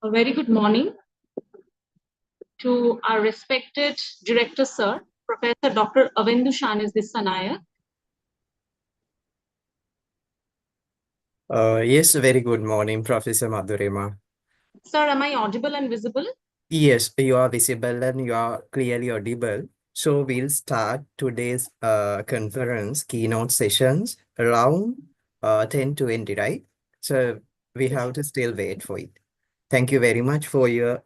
A very good morning to our respected Director, Sir, Professor Dr. Avindu Dissanaya. Yes, very good morning, Professor Madhurima. Sir, am I audible and visible? Yes, you are visible and you are clearly audible. So we'll start today's conference keynote sessions around 10:20, right? So we have to still wait for it. Thank you very much for your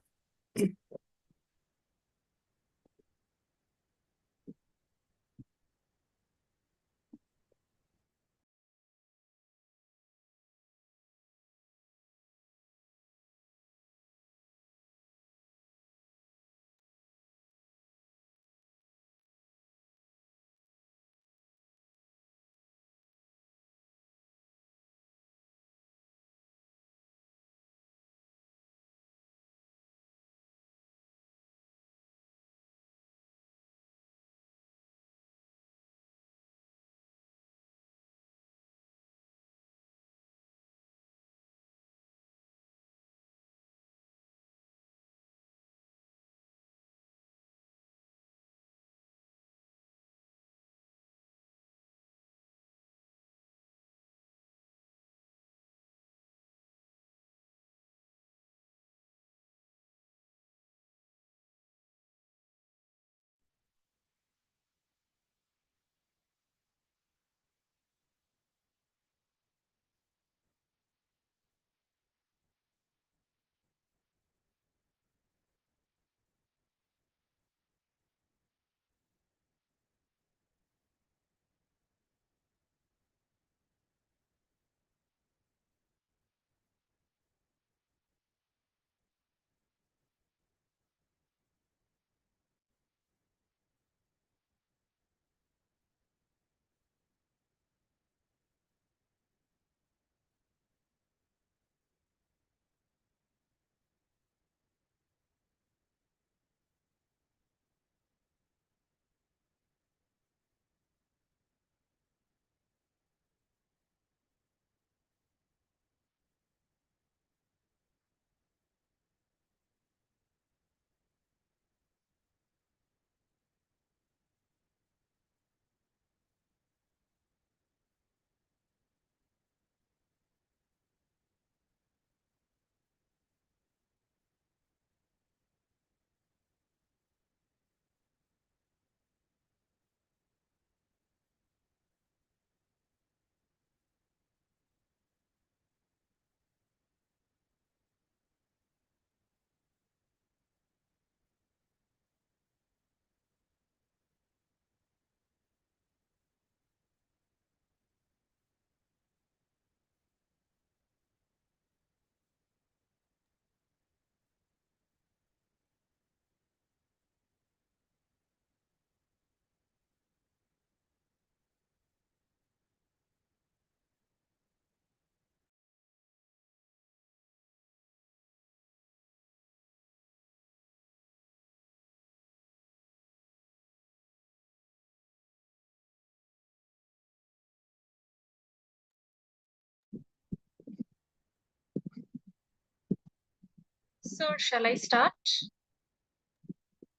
Sir, shall I start?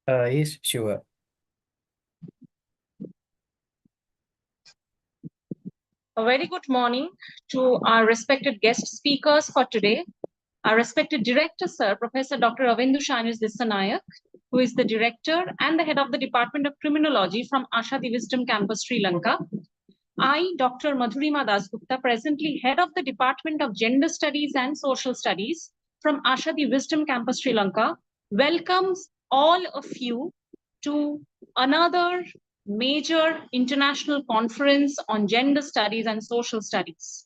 yes, sure. A very good morning to our respected guest speakers for today. Our respected Director, Sir, Professor Dr. Avindu Dissanaya, who is the Director and the Head of the Department of Criminology from Ashadi Wisdom Campus, Sri Lanka. I, Dr. Madhurima Dasgupta, presently Head of the Department of Gender Studies and Social Studies from Ashadi Wisdom Campus, Sri Lanka, welcomes all of you to another major international conference on gender studies and social studies.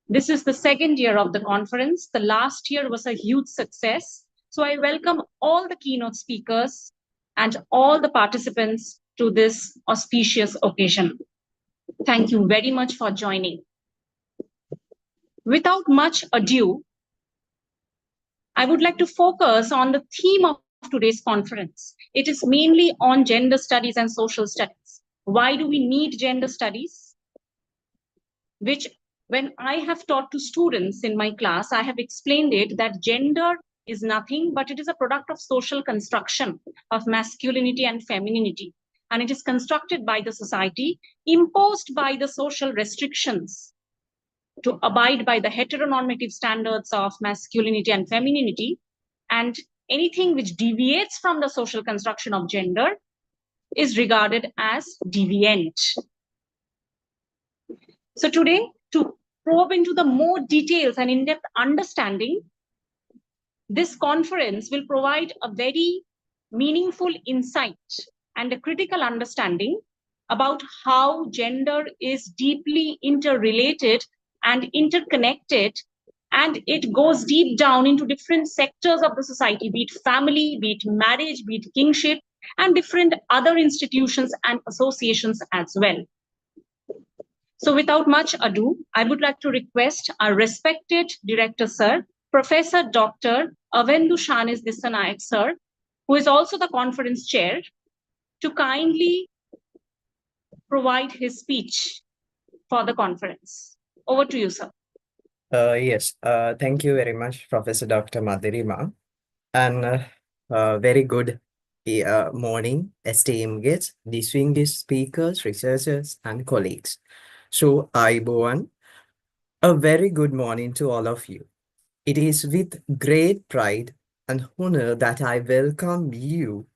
This is the second year of the conference. The last year was a huge success. So I welcome all the keynote speakers and all the participants to this auspicious occasion. Thank you very much for joining. Without much ado, I would like to focus on the theme of today's conference. It is mainly on gender studies and social studies. Why do we need gender studies? Which, when I have taught to students in my class, I have explained it that gender is nothing but it is a product of social construction of masculinity and femininity. And it is constructed by the society, imposed by the social restrictions to abide by the heteronormative standards of masculinity and femininity. And anything which deviates from the social construction of gender is regarded as deviant. So today, to probe into the more details and in-depth understanding, this conference will provide a very meaningful insight and a critical understanding about how gender is deeply interrelated and interconnected, and it goes deep down into different sectors of the society, be it family, be it marriage, be it kingship, and different other institutions and associations as well. So without much ado, I would like to request our respected director, sir, Professor Dr. Avindu Disanayak, sir, who is also the conference chair, to kindly provide his speech for the conference. Over to you, sir. Yes, thank you very much, Professor Dr. Madhurima. And very good morning, esteemed guests, distinguished speakers, researchers, and colleagues. So, Aiboan, a very good morning to all of you. It is with great pride and honor that I welcome you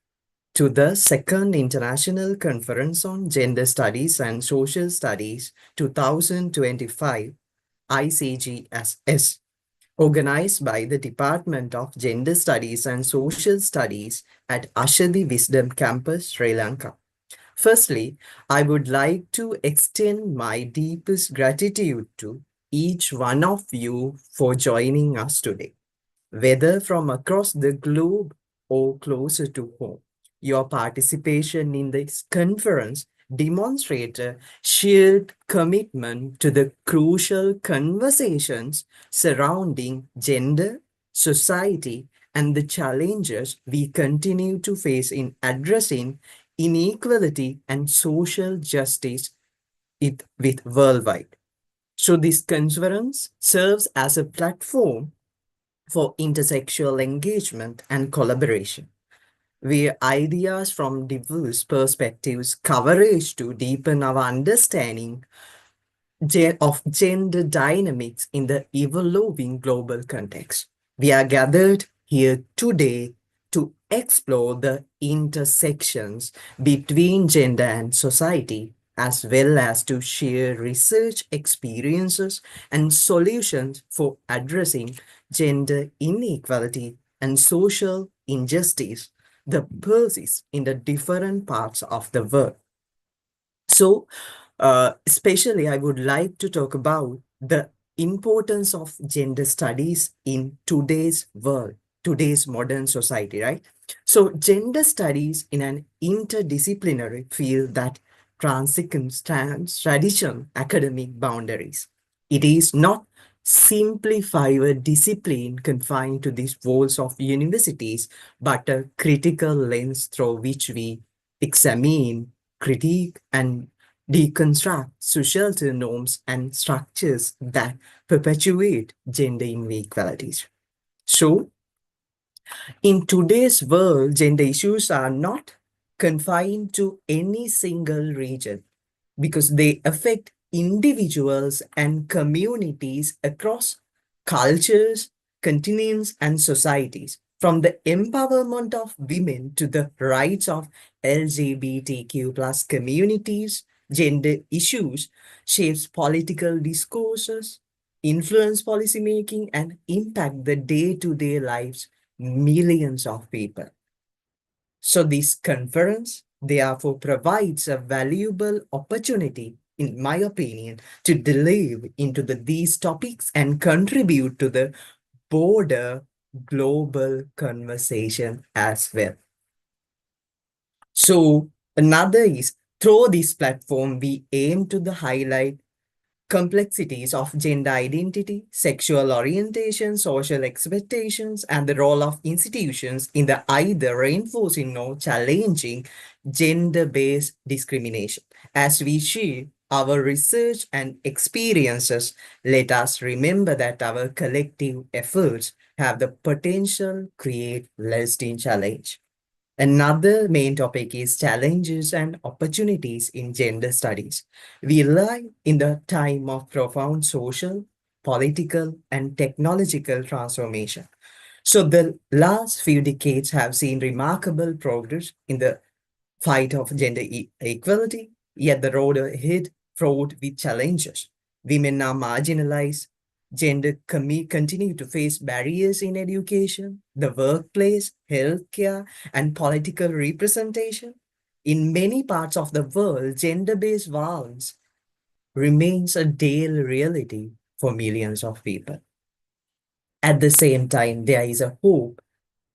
to the second International Conference on Gender Studies and Social Studies 2025 ICGSS, organized by the Department of Gender Studies and Social Studies at Ashadi Wisdom Campus, Sri Lanka. Firstly, I would like to extend my deepest gratitude to each one of you for joining us today, whether from across the globe or closer to home. Your participation in this conference demonstrates a shared commitment to the crucial conversations surrounding gender, society, and the challenges we continue to face in addressing inequality and social justice with worldwide. So this conference serves as a platform for intersexual engagement and collaboration, where ideas from diverse perspectives coverage to deepen our understanding of gender dynamics in the evolving global context. We are gathered here today to explore the intersections between gender and society, as well as to share research experiences and solutions for addressing gender inequality and social injustice that persist in the different parts of the world. So, especially, I would like to talk about the importance of gender studies in today's world, today's modern society, right? So, gender studies in an interdisciplinary field that transcends traditional academic boundaries. It is not simply a discipline confined to these walls of universities, but a critical lens through which we examine, critique, and deconstruct societal norms and structures that perpetuate gender inequalities. So, in today's world, gender issues are not confined to any single region because they affect individuals and communities across cultures, continents, and societies. From the empowerment of women to the rights of LGBTQ plus communities, gender issues shapes political discourses, influence policymaking, and impact the day-to-day lives millions of people. So this conference therefore provides a valuable opportunity, in my opinion, to delve into these topics and contribute to the broader global conversation as well. So another is, through this platform, we aim to highlight complexities of gender identity, sexual orientation, social expectations, and the role of institutions in the either reinforcing or challenging gender-based discrimination. As we share our research and experiences let us remember that our collective efforts have the potential to create lasting challenge. Another main topic is challenges and opportunities in gender studies. We live in the time of profound social, political, and technological transformation. So the last few decades have seen remarkable progress in the fight of gender equality, yet the road ahead fraught with challenges. Women are marginalized. Gender continue to face barriers in education, the workplace, healthcare, and political representation. In many parts of the world, gender-based violence remains a daily reality for millions of people. At the same time, there is a hope.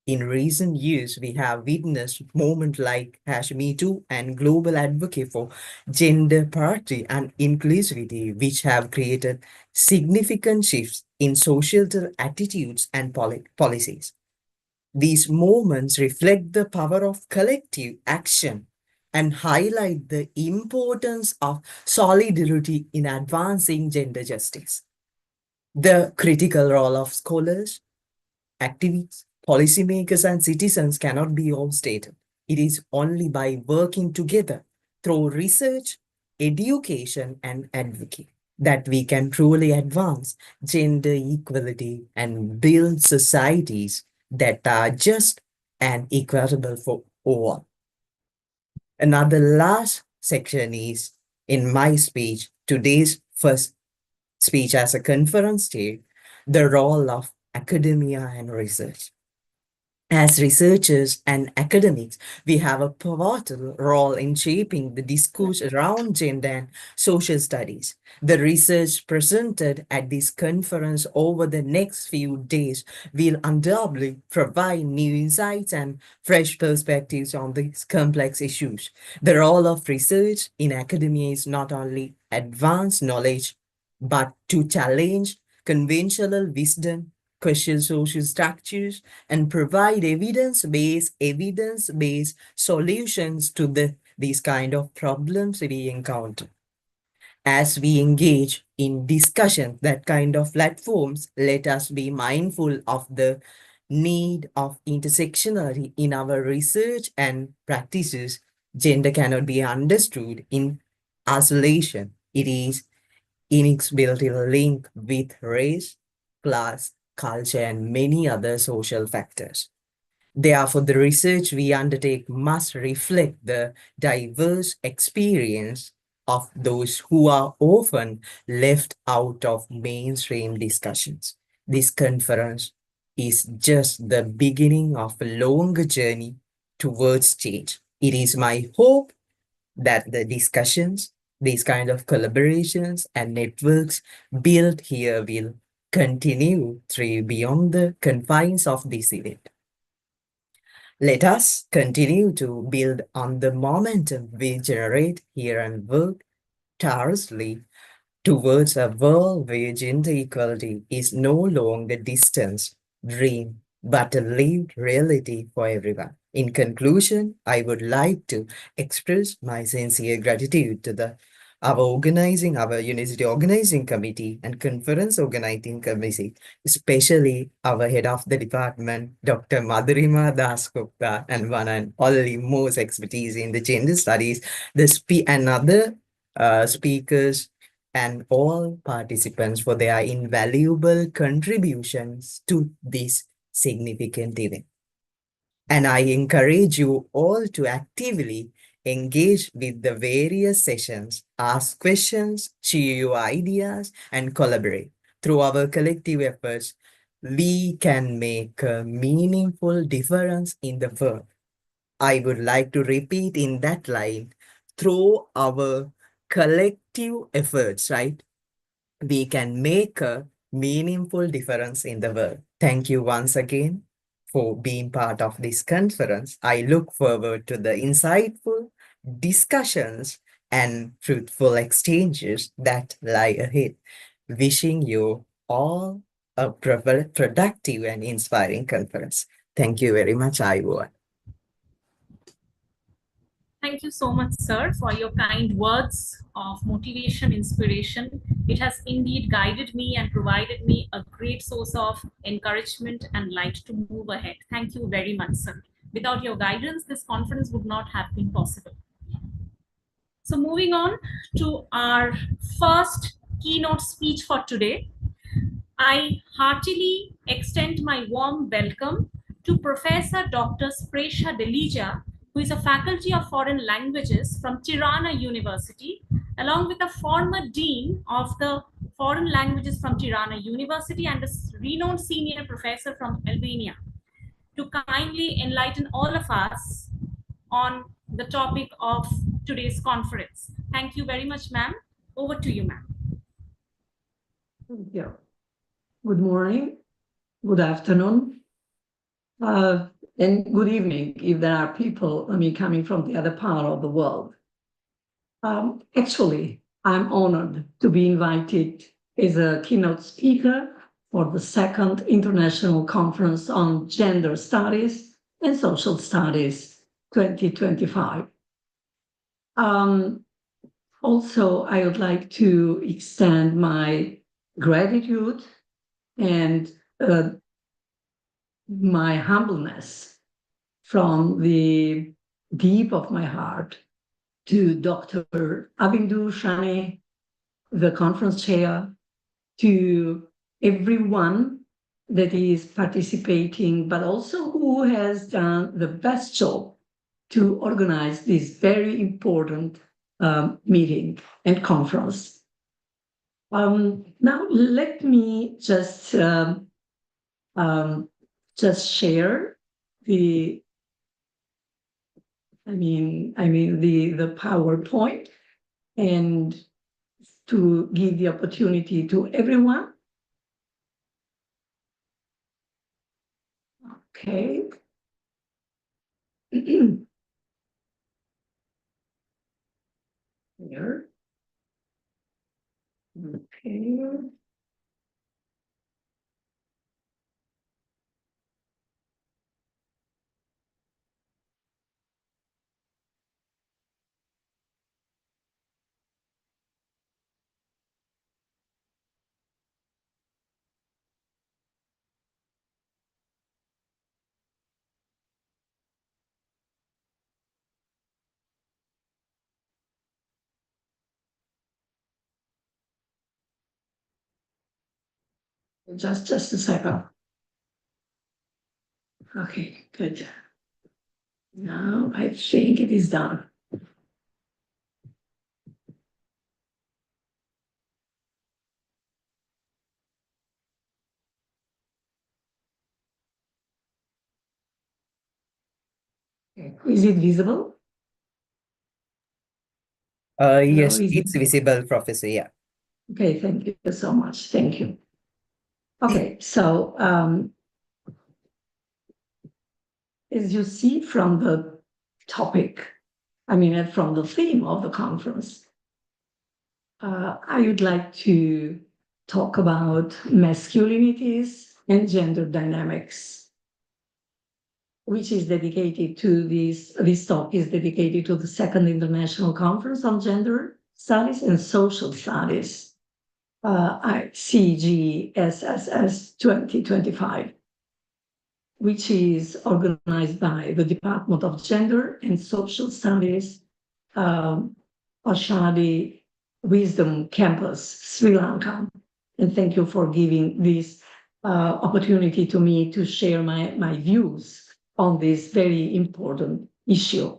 In recent years, we have witnessed moments like Me Too and global advocate for gender parity and inclusivity, which have created significant shifts in societal attitudes and policies. These moments reflect the power of collective action and highlight the importance of solidarity in advancing gender justice. The critical role of scholars, activists, policymakers, and citizens cannot be overstated. It is only by working together through research, education, and advocacy that we can truly advance gender equality and build societies that are just and equitable for all. Another last section is in my speech, today's first speech as a conference chair, the role of academia and research. As researchers and academics, we have a pivotal role in shaping the discourse around gender and social studies. The research presented at this conference over the next few days will undoubtedly provide new insights and fresh perspectives on these complex issues. The role of research in academia is not only advance knowledge, but to challenge conventional wisdom, question social structures, and provide evidence-based solutions to these kind of problems we encounter. As we engage in discussion, that kind of platforms, let us be mindful of the need of intersectionality in our research and practices. Gender cannot be understood in isolation. It is inextricably linked with race, class, culture, and many other social factors. Therefore, the research we undertake must reflect the diverse experience of those who are often left out of mainstream discussions. This conference is just the beginning of a longer journey towards change. It is my hope that the discussions, these kind of collaborations and networks built here will continue through beyond the confines of this event. Let us continue to build on the momentum we generate here and work tirelessly towards a world where gender equality is no longer a distant dream, but a lived reality for everyone. In conclusion, I would like to express my sincere gratitude to our university organizing committee and conference organizing committee, especially our head of the department, Dr. Madhurima Das Gupta, and one and only most expertise in the gender studies, and other speakers and all participants for their invaluable contributions to this significant event. And I encourage you all to actively engage with the various sessions, ask questions, share your ideas, and collaborate. Through our collective efforts, we can make a meaningful difference in the world. I would like to repeat in that line, through our collective efforts, right? We can make a meaningful difference in the world. Thank you once again for being part of this conference. I look forward to the insightful discussions and fruitful exchanges that lie ahead. Wishing you all a productive and inspiring conference. Thank you very much, Ivan. Thank you so much, sir, for your kind words of motivation, inspiration. It has indeed guided me and provided me a great source of encouragement and light to move ahead. Thank you very much, sir. Without your guidance, this conference would not have been possible. So moving on to our first keynote speech for today, I heartily extend my warm welcome to Professor Dr. Spresha Delija, who is a faculty of foreign languages from Tirana University, along with a former dean of the foreign languages from Tirana University and a renowned senior professor from Albania, to kindly enlighten all of us on the topic of today's conference. Thank you very much, ma'am. Over to you, ma'am. Thank you. Good morning, good afternoon, and good evening if there are people, coming from the other part of the world. Actually, I'm honored to be invited as a keynote speaker for the second International Conference on Gender Studies and Social Studies 2025. Also, I would like to extend my gratitude and my humbleness from the deep of my heart to Dr. Avindu Shani, the conference chair, to everyone that is participating, but also who has done the best job to organize this very important meeting and conference. Now, let me just share the the PowerPoint and to give the opportunity to everyone. Okay. Here. Okay. Just a second. Okay, good. Now I think it is done. Okay. Is it visible? Yes, is it's visible, Professor. Yeah. Okay, thank you so much. Thank you. Okay, so as you see from the topic, from the theme of the conference, I would like to talk about masculinities and gender dynamics, which is dedicated to this talk is dedicated to the Second International Conference on Gender Studies and Social Studies, ICGSSS 2025, which is organized by the Department of Gender and Social Studies, Ashadi Wisdom Campus, Sri Lanka. And thank you for giving this opportunity to me to share my views on this very important issue.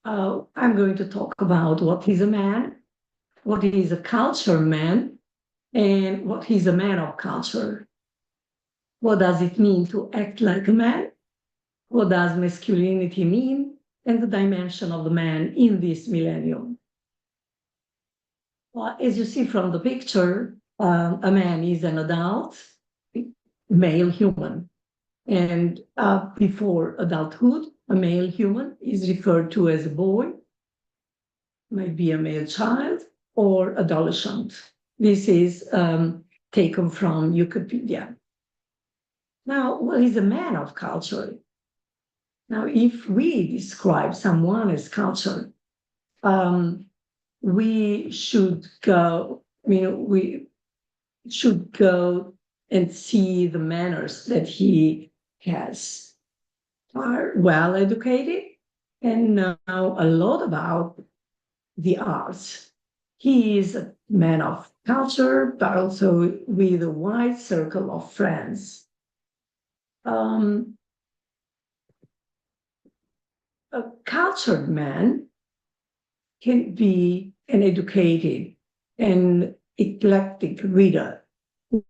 I'm going to talk about what is a man, what is a culture man, and what is a man of culture. What does it mean to act like a man? What does masculinity mean? And the dimension of the man in this millennium. Well, as you see from the picture, a man is an adult, male human. And before adulthood, a male human is referred to as a boy, might be a male child, or adolescent. This is taken from Wikipedia. Now, what is a man of culture? Now, if we describe someone as cultured, we should go, we should go and see the manners that he has. Are well educated and know a lot about the arts. He is a man of culture, but also with a wide circle of friends. A cultured man can be an educated and eclectic reader who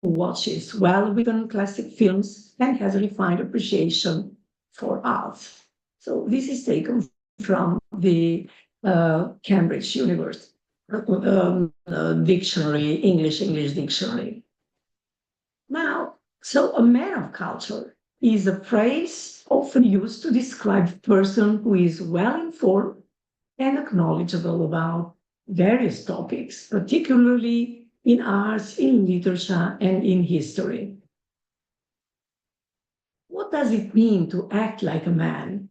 watches well-written classic films and has a refined appreciation for art. So this is taken from the Cambridge University dictionary, English dictionary. Now, so a man of culture is a phrase often used to describe a person who is well informed and knowledgeable about various topics, particularly in arts, in literature, and in history. What does it mean to act like a man?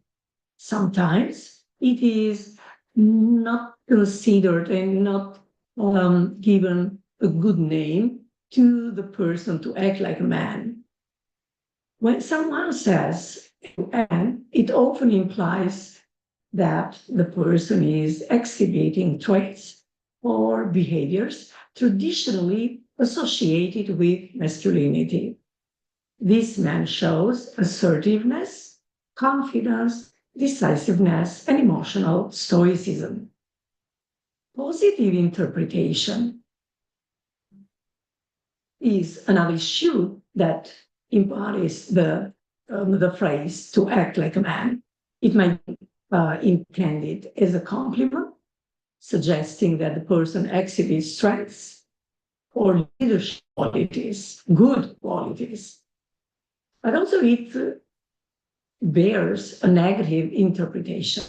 Sometimes it is not considered and not given a good name to the person to act like a man. When someone says man, it often implies that the person is exhibiting traits or behaviors traditionally associated with masculinity. This man shows assertiveness, confidence, decisiveness, and emotional stoicism. Positive interpretation is another issue that embodies the phrase to act like a man. It might be intended as a compliment, suggesting that the person exhibits strengths or leadership qualities, good qualities. But also it bears a negative interpretation.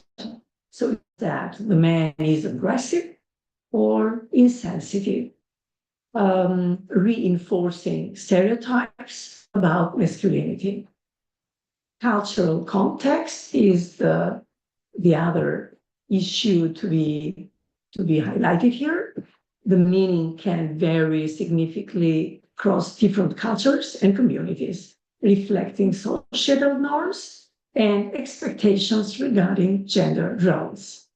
So that the man is aggressive or insensitive, reinforcing stereotypes about masculinity. Cultural context is the other issue to be highlighted here. The meaning can vary significantly across different cultures and communities, reflecting societal norms and expectations regarding gender roles.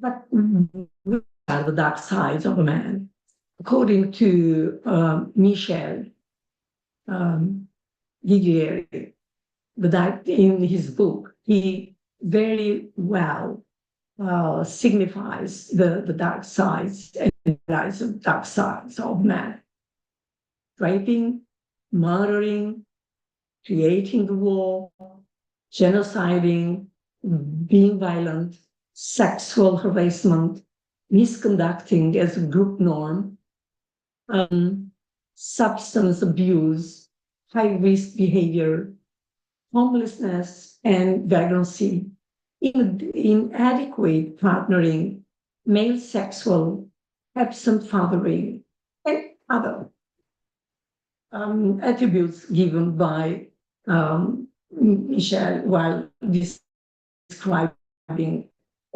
But what are the dark sides of a man? According to Michel Guillieri, in his book, he very well signifies the dark sides and the dark sides of man. Raping, murdering, creating the war, genociding, being violent, sexual harassment, misconducting as a group norm, substance abuse, high-risk behavior, homelessness, and vagrancy, inadequate partnering, male sexual, absent fathering, and other attributes given by Michel while describing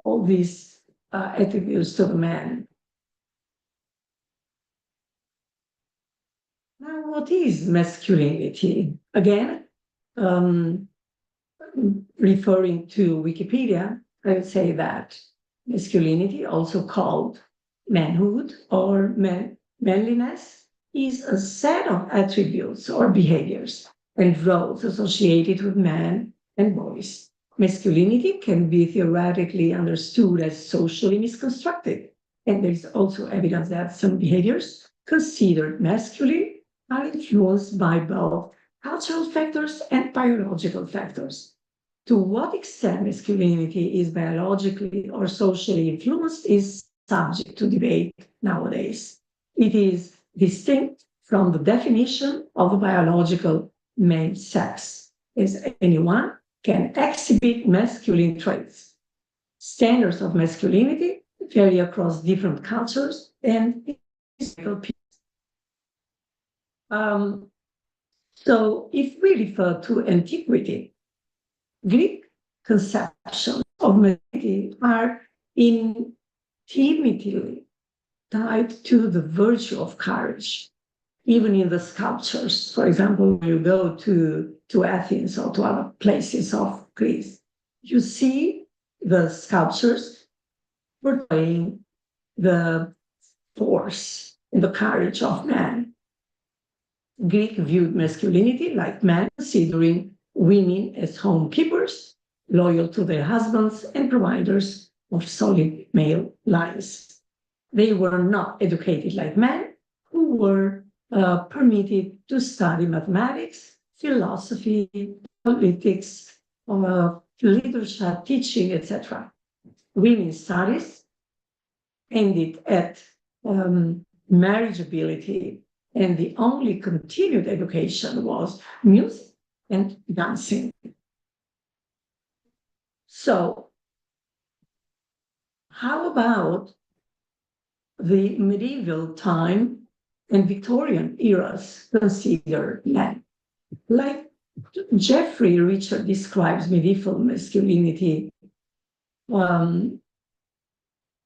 all these attributes to the man. Now, what is masculinity? Again, referring to Wikipedia, I would say that masculinity, also called manhood or manliness, is a set of attributes or behaviors and roles associated with men and boys. Masculinity can be theoretically understood as socially misconstructed, and there is also evidence that some behaviors considered masculine are influenced by both cultural factors and biological factors. To what extent masculinity is biologically or socially influenced is subject to debate nowadays. It is distinct from the definition of the biological male sex, as anyone can exhibit masculine traits. Standards of masculinity vary across different cultures and historical periods. So if we refer to antiquity, Greek conceptions of masculinity are intimately tied to the virtue of courage. Even in the sculptures, for example, when you go to Athens or to other places of Greece, you see the sculptures portraying the force and the courage of man. Greek viewed masculinity like men, considering women as homekeepers, loyal to their husbands and providers of solid male lines. They were not educated like men, who were permitted to study mathematics, philosophy, politics, literature, teaching, etc. Women's studies ended at marriageability, and the only continued education was music and dancing. So, how about the medieval time and Victorian eras considered men? Like Jeffrey Richard describes medieval masculinity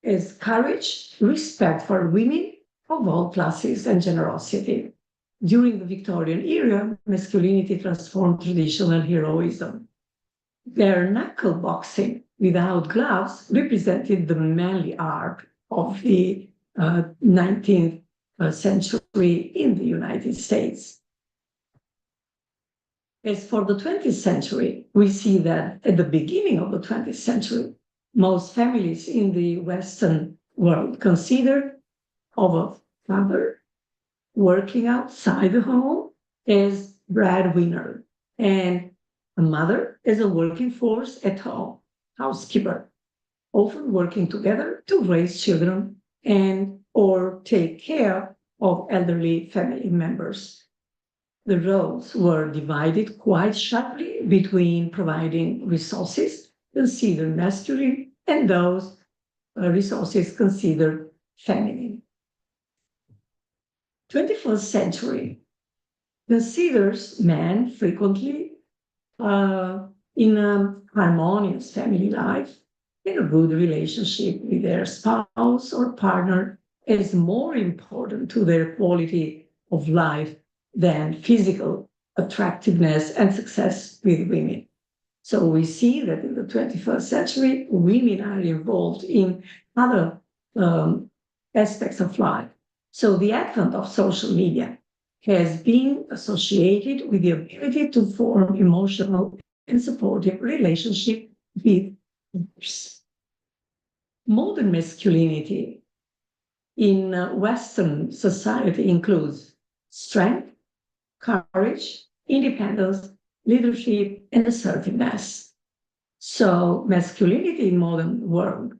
as courage, respect for women of all classes, and generosity. During the Victorian era, masculinity transformed traditional heroism. Bare knuckle boxing without gloves represented the manly art of the 19th century in the United States. As for the 20th century, we see that at the beginning of the 20th century, most families in the Western world considered of a father working outside the home as breadwinner and a mother as a working force at home, housekeeper, often working together to raise children and or take care of elderly family members. The roles were divided quite sharply between providing resources considered masculine and those resources considered feminine. 21st century considers men frequently in a harmonious family life, in a good relationship with their spouse or partner is more important to their quality of life than physical attractiveness and success with women. So we see that in the 21st century, women are involved in other aspects of life. So the advent of social media has been associated with the ability to form emotional and supportive relationship with others. Modern masculinity in Western society includes strength, courage, independence, leadership, and assertiveness. So masculinity in modern world,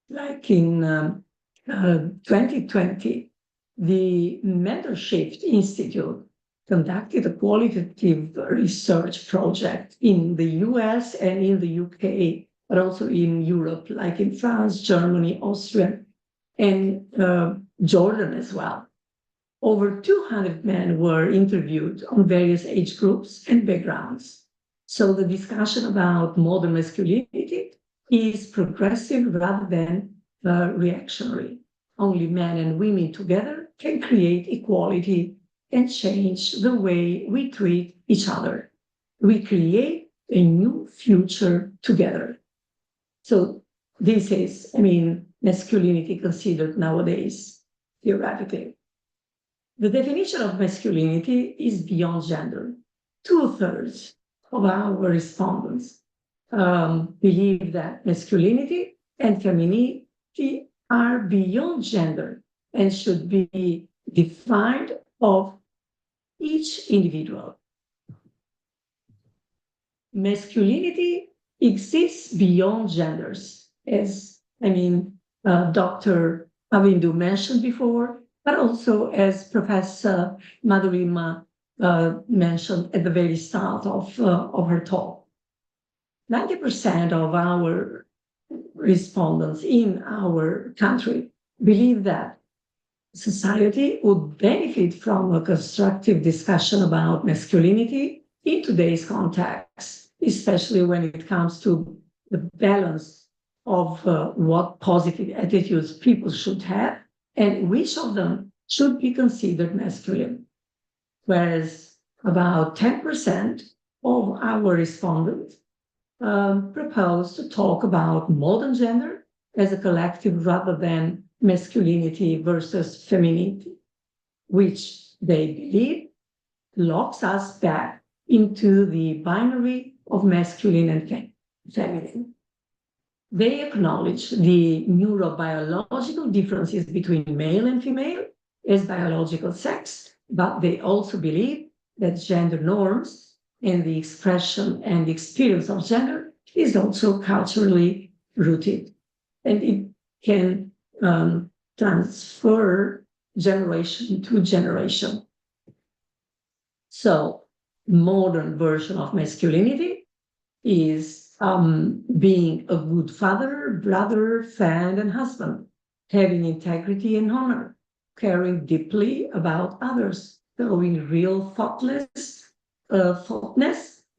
like in 2020, the Mentorship Institute conducted a qualitative research project in the US and in the UK, but also in Europe, like in France, Germany, Austria, and Jordan as well. Over 200 men were interviewed on various age groups and backgrounds. So the discussion about modern masculinity is progressive rather than reactionary. Only men and women together can create equality and change the way we treat each other. We create a new future together. So this is, masculinity considered nowadays, theoretically. The definition of masculinity is beyond gender. 2/3 of our respondents believe that masculinity and femininity are beyond gender and should be defined of each individual. Masculinity exists beyond genders, as Dr. Avindu mentioned before, but also as Professor Madhurima mentioned at the very start of her talk. 90% of our respondents in our country believe that society would benefit from a constructive discussion about masculinity in today's context, especially when it comes to the balance of what positive attitudes people should have and which of them should be considered masculine. Whereas about 10% of our respondents propose to talk about modern gender as a collective rather than masculinity versus femininity, which they believe locks us back into the binary of masculine and feminine. They acknowledge the neurobiological differences between male and female as biological sex, but they also believe that gender norms and the expression and experience of gender is also culturally rooted. And it can transfer generation to generation. So, modern version of masculinity is being a good father, brother, friend, and husband, having integrity and honor, caring deeply about others, showing real thoughtness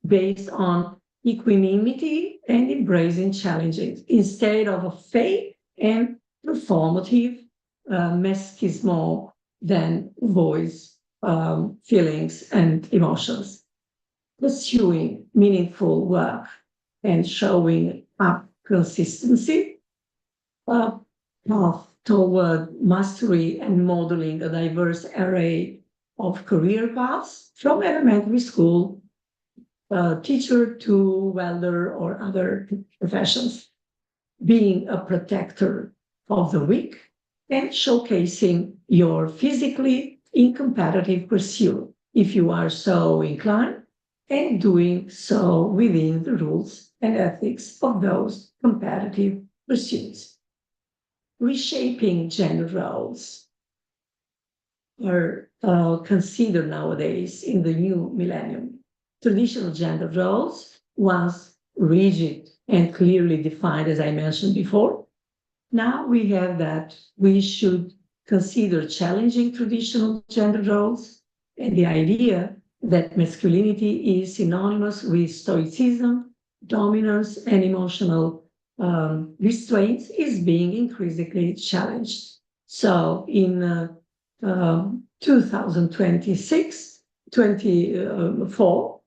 based on equanimity and embracing challenges instead of a fake and performative masochismo than voice feelings and emotions. Pursuing meaningful work and showing up consistency, a path toward mastery and modeling a diverse array of career paths from elementary school, teacher to welder or other professions, being a protector of the weak and showcasing your physically incompetitive pursuit if you are so inclined, and doing so within the rules and ethics of those competitive pursuits. Reshaping gender roles are considered nowadays in the new millennium. Traditional gender roles, once rigid and clearly defined, as I mentioned before, now we have that we should consider challenging traditional gender roles and the idea that masculinity is synonymous with stoicism, dominance, and emotional restraints is being increasingly challenged. So in 2026, 24,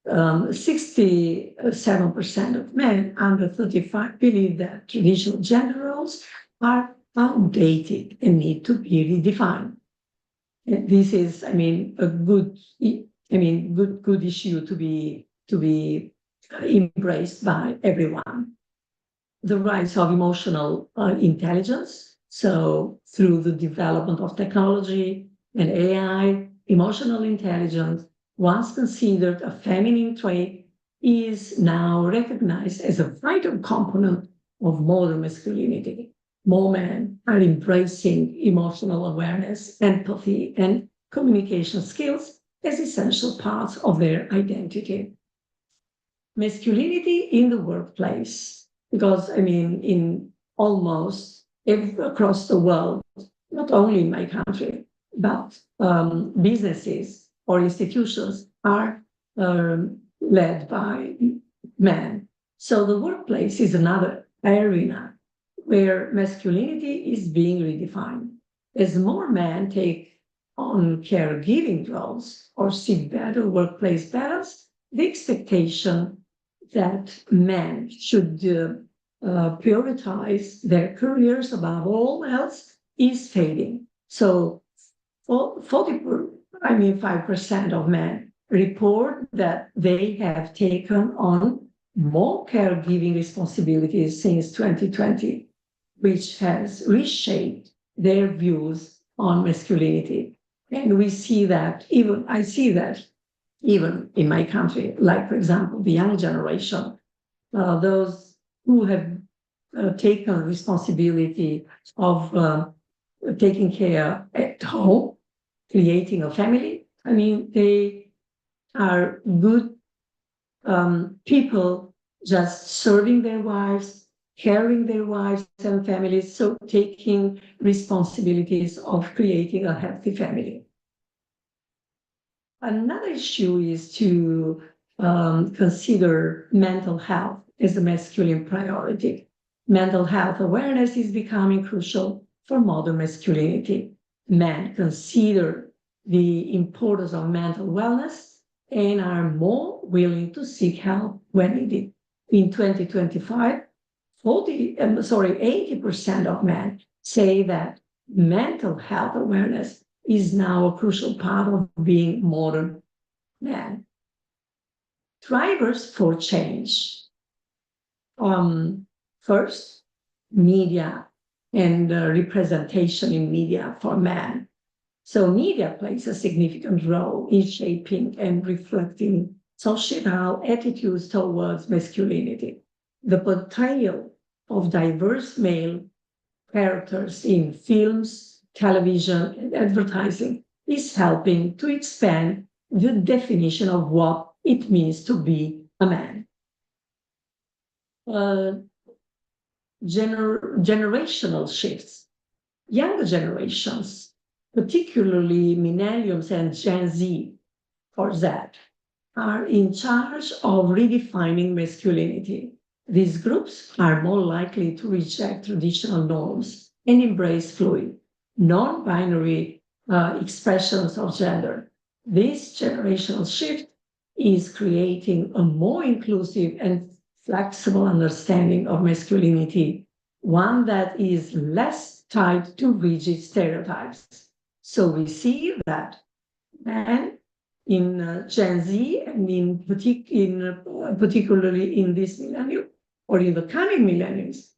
67% of men under 35 believe that traditional gender roles are outdated and need to be redefined. And this is, a good issue to be embraced by everyone. The rise of emotional intelligence. So through the development of technology and AI, emotional intelligence, once considered a feminine trait, is now recognized as a vital component of modern masculinity. More men are embracing emotional awareness, empathy, and communication skills as essential parts of their identity. Masculinity in the workplace, because in almost across the world, not only in my country, but businesses or institutions are led by men. So the workplace is another arena where masculinity is being redefined. As more men take on caregiving roles or seek better workplace balance, the expectation that men should prioritize their careers above all else is fading. So 5% of men report that they have taken on more caregiving responsibilities since 2020, which has reshaped their views on masculinity. And I see that even in my country, like, for example, the young generation, those who have taken responsibility of taking care at home, creating a family. They are good people just serving their wives, caring their wives and families, so taking responsibilities of creating a healthy family. Another issue is to consider mental health as a masculine priority. Mental health awareness is becoming crucial for modern masculinity. Men consider the importance of mental wellness and are more willing to seek help when needed. In 2025, 80% of men say that mental health awareness is now a crucial part of being modern men. Drivers for change. First, media and representation in media for men. So media plays a significant role in shaping and reflecting societal attitudes towards masculinity. The portrayal of diverse male characters in films, television, and advertising is helping to expand the definition of what it means to be a man. Generational shifts. Younger generations, particularly millennials and Gen Z or Z, are in charge of redefining masculinity. These groups are more likely to reject traditional norms and embrace fluid, non-binary expressions of gender. This generational shift is creating a more inclusive and flexible understanding of masculinity, one that is less tied to rigid stereotypes. So we see that men in Gen Z and particularly in this millennium or in the coming millenniums,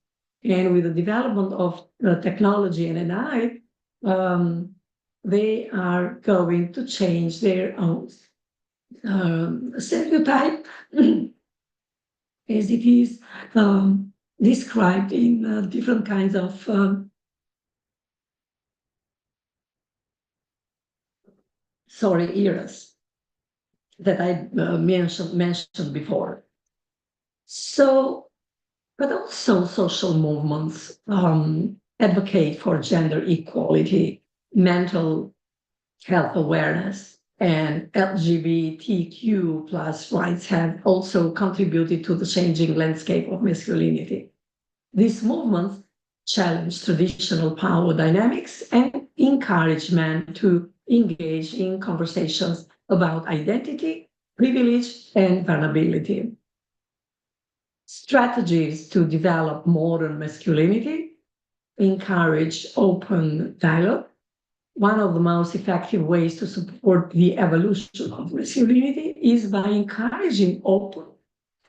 and with the development of technology and AI, they are going to change their own stereotype as it is described in different kinds of eras that I mentioned before. So, but also social movements advocate for gender equality, mental health awareness, and LGBTQ plus rights have also contributed to the changing landscape of masculinity. These movements challenge traditional power dynamics and encourage men to engage in conversations about identity, privilege, and vulnerability. Strategies to develop modern masculinity encourage open dialogue. One of the most effective ways to support the evolution of masculinity is by encouraging open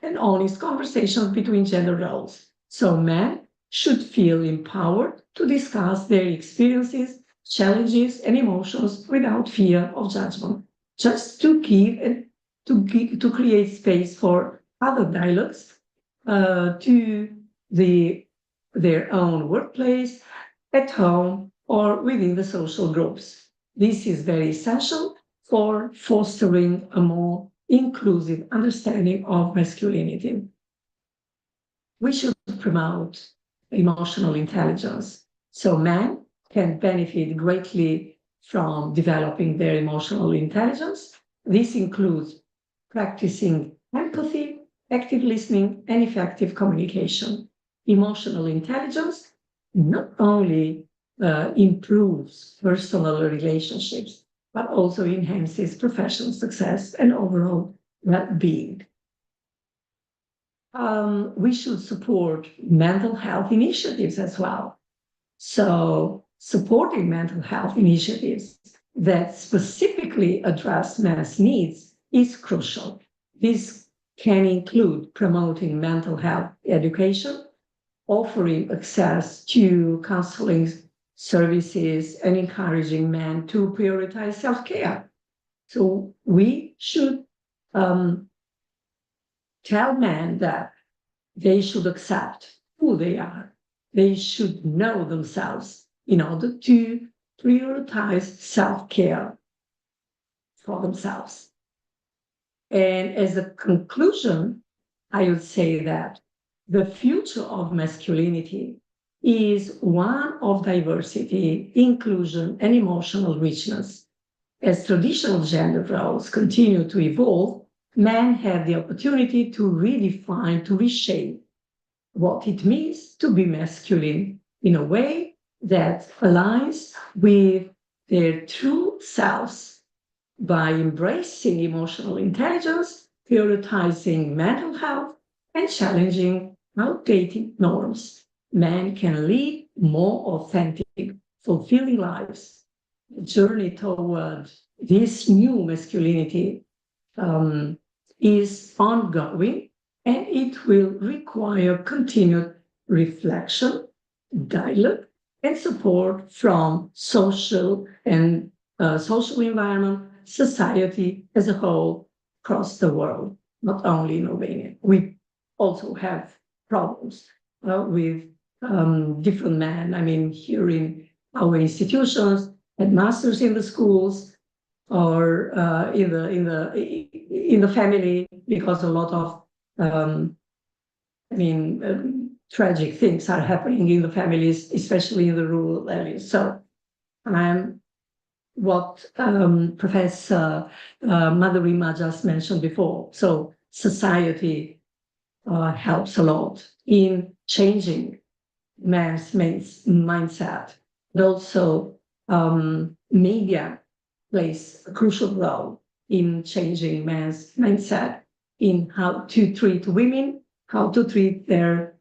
and honest conversations between gender roles. So men should feel empowered to discuss their experiences, challenges, and emotions without fear of judgment, just to give and to create space for other dialogues to their own workplace, at home, or within the social groups. This is very essential for fostering a more inclusive understanding of masculinity. We should promote emotional intelligence so men can benefit greatly from developing their emotional intelligence. This includes practicing empathy, active listening, and effective communication. Emotional intelligence not only improves personal relationships, but also enhances professional success and overall well-being. We should support mental health initiatives as well. So supporting mental health initiatives that specifically address men's needs is crucial. This can include promoting mental health education, offering access to counseling services, and encouraging men to prioritize self-care. So we should tell men that they should accept who they are. They should know themselves in order to prioritize self-care for themselves. And as a conclusion, I would say that the future of masculinity is one of diversity, inclusion, and emotional richness. As traditional gender roles continue to evolve, men have the opportunity to redefine, to reshape what it means to be masculine in a way that aligns with their true selves by embracing emotional intelligence, prioritizing mental health, and challenging outdated norms. Men can lead more authentic, fulfilling lives. The journey toward this new masculinity is ongoing, and it will require continued reflection, dialogue, and support from social environment, society as a whole across the world, not only in Albania. We also have problems with different men. I mean, here in our institutions, headmasters in the schools, or in the family, because a lot of tragic things are happening in the families, especially in the rural areas. So, what Professor Madhurima just mentioned before. So, society helps a lot in changing man's mindset, but also media plays a crucial role in changing man's mindset in how to treat women, how to treat their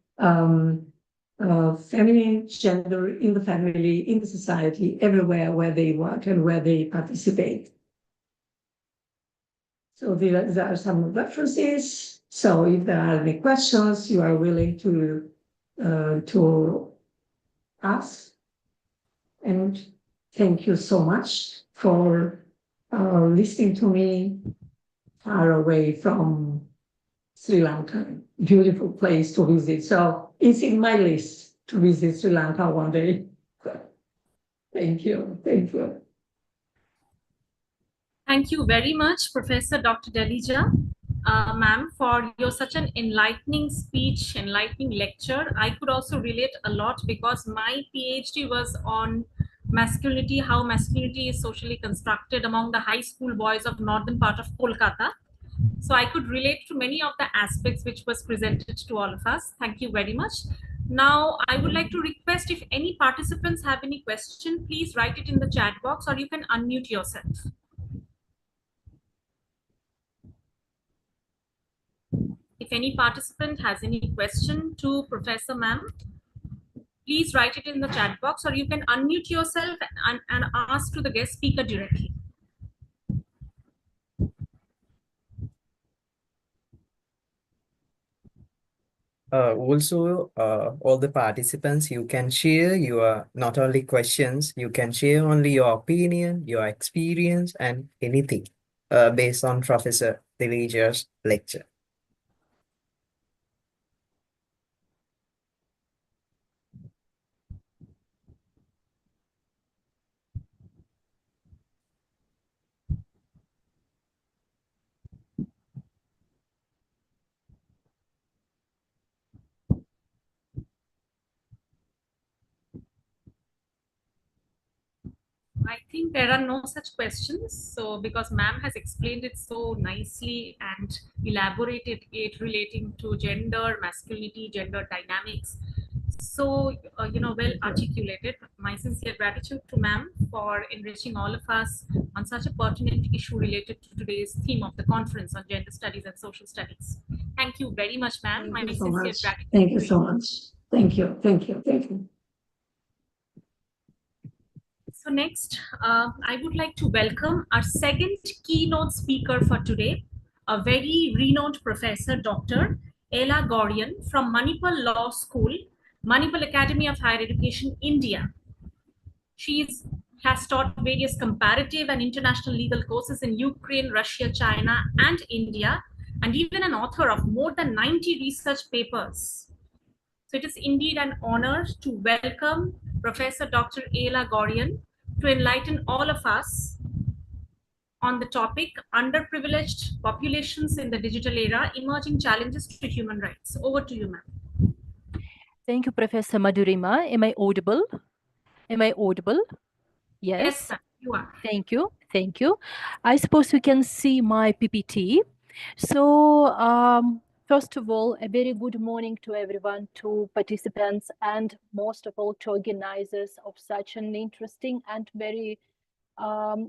feminine gender in the family, in the society, everywhere where they work and where they participate. So there are some references. So if there are any questions, you are willing to ask. And thank you so much for listening to me far away from Sri Lanka. Beautiful place to visit. So it's in my list to visit Sri Lanka one day. Thank you. Thank you. Thank you very much, Professor Dr. Delija, ma'am, for your such an enlightening speech, enlightening lecture. I could also relate a lot because my PhD was on masculinity, how masculinity is socially constructed among the high school boys of northern part of Kolkata. So I could relate to many of the aspects which was presented to all of us. Thank you very much. Now, I would like to request if any participants have any question, please write it in the chat box or you can unmute yourself. If any participant has any question to Professor Ma'am, please write it in the chat box or you can unmute yourself and ask to the guest speaker directly. Also, all the participants, you can share your not only questions, you can share only your opinion, your experience, and anything based on Professor Delija's lecture. I think there are no such questions. So because ma'am has explained it so nicely and elaborated it relating to gender, masculinity, gender dynamics. So, well articulated. My sincere gratitude to ma'am for enriching all of us on such a pertinent issue related to today's theme of the conference on gender studies and social studies. Thank you very much, ma'am. Thank you so sincere much. gratitude. Thank you so much. Thank you. Thank you. Thank you. So next, I would like to welcome our second keynote speaker for today, a very renowned professor, Dr. Ela Gaurian from Manipal Law School, Manipal Academy of Higher Education, India. She has taught various comparative and international legal courses in Ukraine, Russia, China, and India, and even an author of more than 90 research papers. So it is indeed an honor to welcome Professor Dr. Ela Gaurian to enlighten all of us on the topic underprivileged populations in the digital era, emerging challenges to human rights. Over to you, ma'am. Thank you, Professor Madhurima. Am I audible? Am I audible? Yes. ma'am, you are. Thank you. Thank you. I suppose you can see my PPT. So, first of all, a very good morning to everyone, to participants, and most of all to organizers of such an interesting and very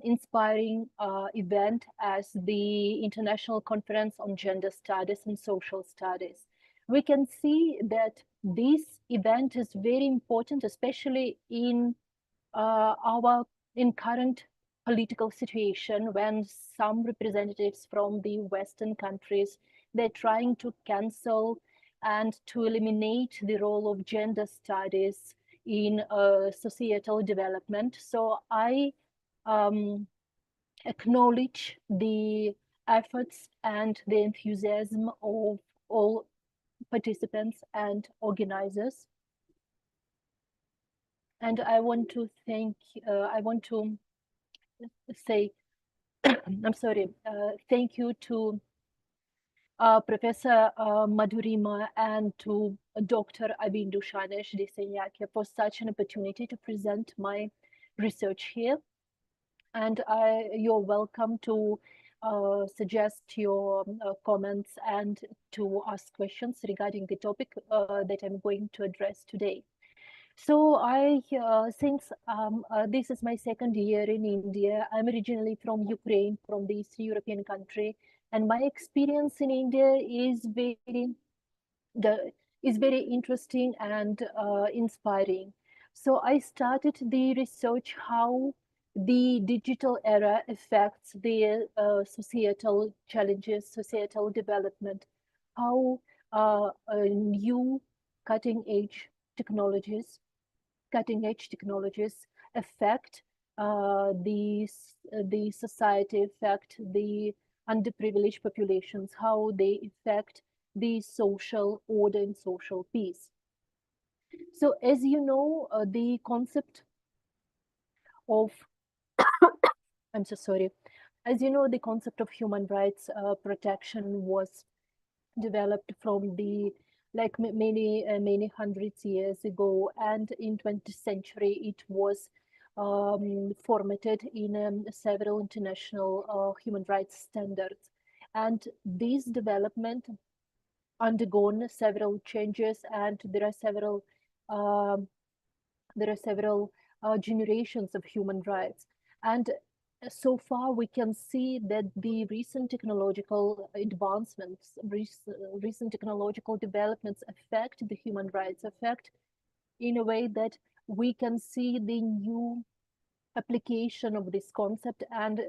inspiring event as the International Conference on Gender Studies and Social Studies. We can see that this event is very important, especially in our current political situation, when some representatives from the Western countries, they're trying to cancel and to eliminate the role of gender studies in societal development. So I acknowledge the efforts and the enthusiasm of all participants and organizers. And I want to say, I'm sorry, thank you to Professor Madhurima and to Dr.Avindu for such an opportunity to present my research here. And you're welcome to suggest your comments and to ask questions regarding the topic that I'm going to address today. So since this is my second year in India, I'm originally from Ukraine, from the East European country, and my experience in India is very interesting and inspiring. So I started the research how the digital era affects the societal challenges, societal development, how new cutting-edge technologies affect the society, affect the underprivileged populations, how they affect the social order and social peace. So as you know, the concept of, I'm so sorry, as you know, the concept of human rights protection was developed from the many hundreds years ago, and in 20th century it was formatted in several international human rights standards, and this development undergone several changes, and there are several generations of human rights. And so far we can see that the recent technological advancements, recent technological developments affect the human rights, affect in a way that we can see the new application of this concept, and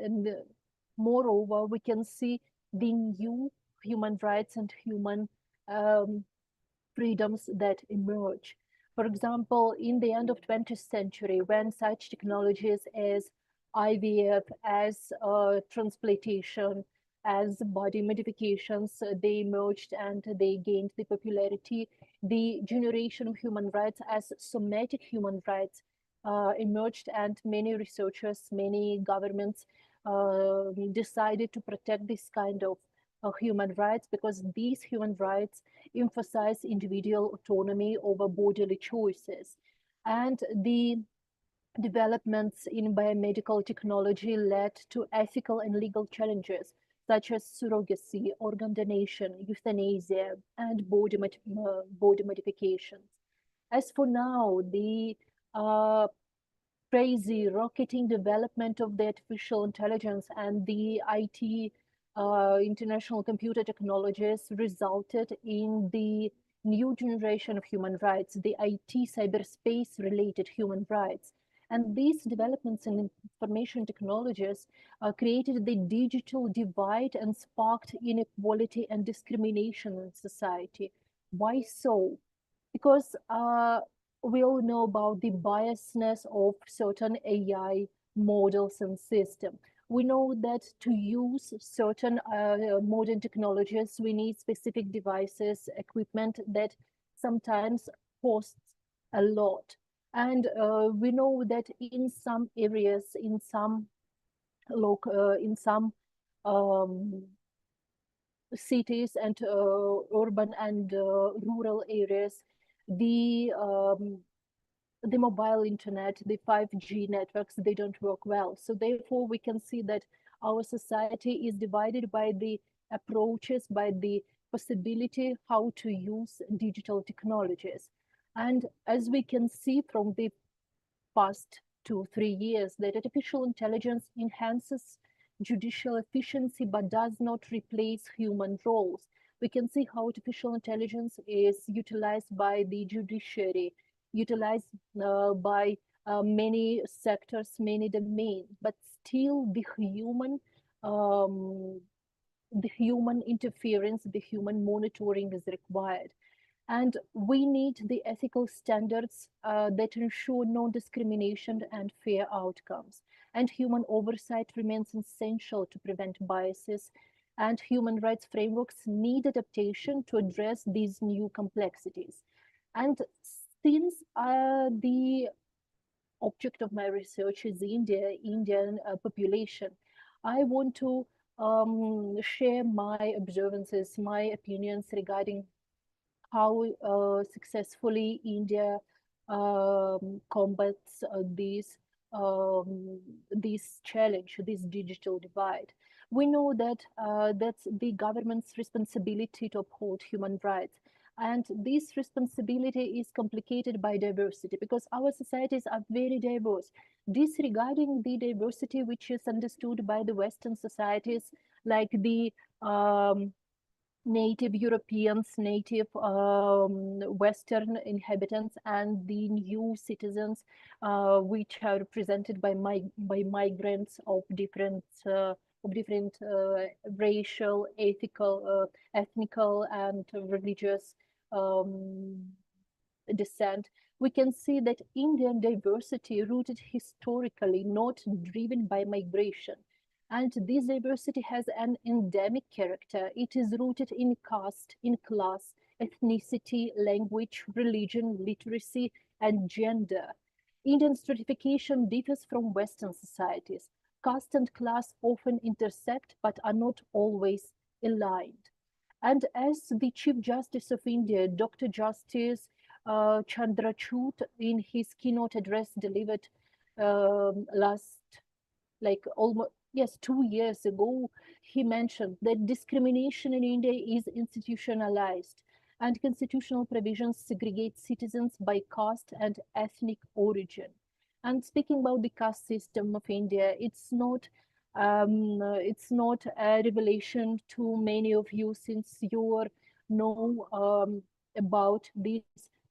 moreover we can see the new human rights and human freedoms that emerge. For example, in the end of 20th century, when such technologies as IVF, as transplantation, as body modifications, they emerged and they gained the popularity, the generation of human rights as somatic human rights emerged, and many researchers, many governments decided to protect this kind of human rights, because these human rights emphasize individual autonomy over bodily choices. And the developments in biomedical technology led to ethical and legal challenges such as surrogacy, organ donation, euthanasia, and body modifications. As for now, the crazy rocketing development of the artificial intelligence and the IT international computer technologies resulted in the new generation of human rights, the IT cyberspace related human rights. And these developments in information technologies created the digital divide and sparked inequality and discrimination in society. Why so? Because we all know about the biasness of certain AI models and systems. We know that to use certain modern technologies, we need specific devices, equipment that sometimes costs a lot. And we know that in some areas, in some cities and urban and rural areas, the mobile internet, the 5G networks, they don't work well. So therefore, we can see that our society is divided by the approaches, by the possibility how to use digital technologies. And as we can see from the past 2-3 years, that artificial intelligence enhances judicial efficiency but does not replace human roles. We can see how artificial intelligence is utilized by the judiciary, utilized by many sectors, many domains, but still the human interference, the human monitoring is required. And we need the ethical standards that ensure non-discrimination and fair outcomes. And human oversight remains essential to prevent biases. And human rights frameworks need adaptation to address these new complexities. And since the object of my research is Indian population, I want to share my observances, my opinions regarding how successfully India combats this challenge, this digital divide. We know that that's the government's responsibility to uphold human rights. And this responsibility is complicated by diversity because our societies are very diverse. Disregarding the diversity which is understood by the Western societies, like the native Europeans, native Western inhabitants, and the new citizens, which are represented by migrants of different racial, ethical, ethnical, and religious descent. We can see that Indian diversity rooted historically, not driven by migration. And this diversity has an endemic character. It is rooted in caste, in class, ethnicity, language, religion, literacy, and gender. Indian stratification differs from Western societies. Caste and class often intersect but are not always aligned. And as the Chief Justice of India, Dr. Justice Chandrachud, in his keynote address delivered almost 2 years ago, he mentioned that discrimination in India is institutionalized and constitutional provisions segregate citizens by caste and ethnic origin. And speaking about the caste system of India, it's not a revelation to many of you, since you know about these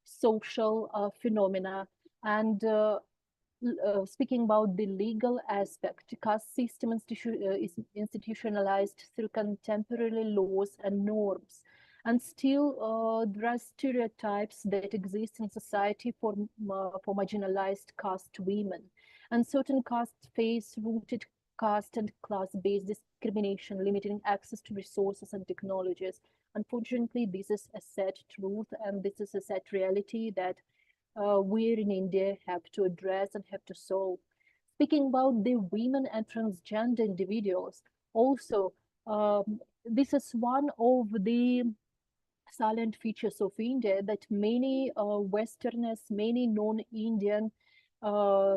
social phenomena. And speaking about the legal aspect, caste system is institutionalized through contemporary laws and norms. And still, there are stereotypes that exist in society for marginalized caste women. And certain castes face rooted caste and class-based discrimination, limiting access to resources and technologies. Unfortunately, this is a sad truth, and this is a sad reality that we in India have to address and have to solve. Speaking about the women and transgender individuals, also, this is one of the silent features of India that many Westerners, many non-Indian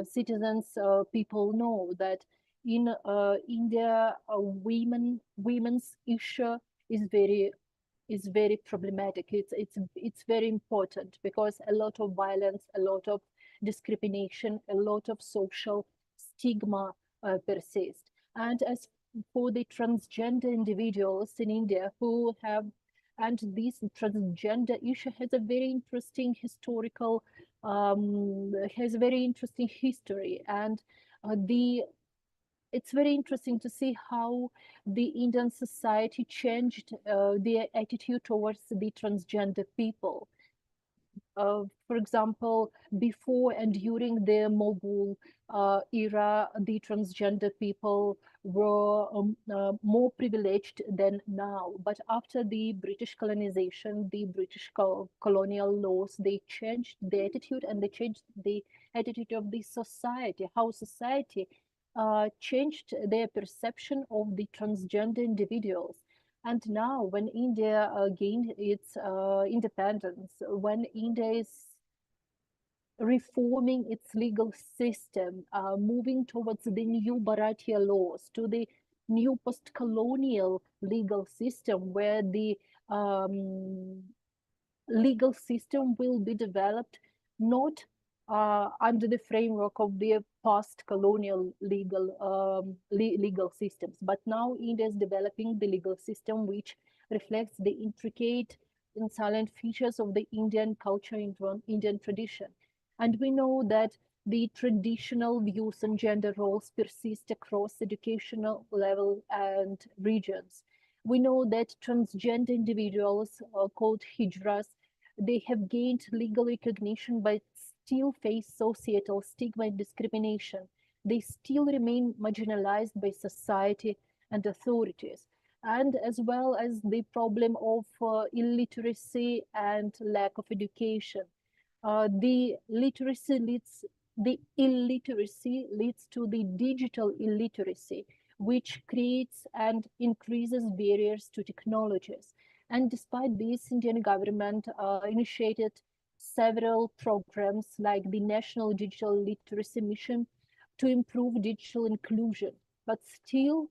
citizens, people know that in India, women's issue is very problematic. It's very important because a lot of violence, a lot of discrimination, a lot of social stigma persist. And as for the transgender individuals in India who have, and this transgender issue has a very interesting historical, has a very interesting history, and it's very interesting to see how the Indian society changed their attitude towards the transgender people. For example, before and during the Mughal era, the transgender people were more privileged than now. But after the British colonization, the British colonial laws, they changed the attitude, and they changed the attitude of the society, how society changed their perception of the transgender individuals. And now when India gained its independence, when India is reforming its legal system, moving towards the new Bharatiya laws, to the new post-colonial legal system, where the legal system will be developed not under the framework of the past colonial legal systems, but now India is developing the legal system which reflects the intricate and silent features of the Indian culture, Indian tradition. And we know that the traditional views and gender roles persist across educational level and regions. We know that transgender individuals, called hijras, they have gained legal recognition but still face societal stigma and discrimination. They still remain marginalized by society and authorities. And as well as the problem of illiteracy and lack of education. The illiteracy leads to the digital illiteracy, which creates and increases barriers to technologies. And despite this, Indian government initiated several programs like the National Digital Literacy Mission to improve digital inclusion. But still,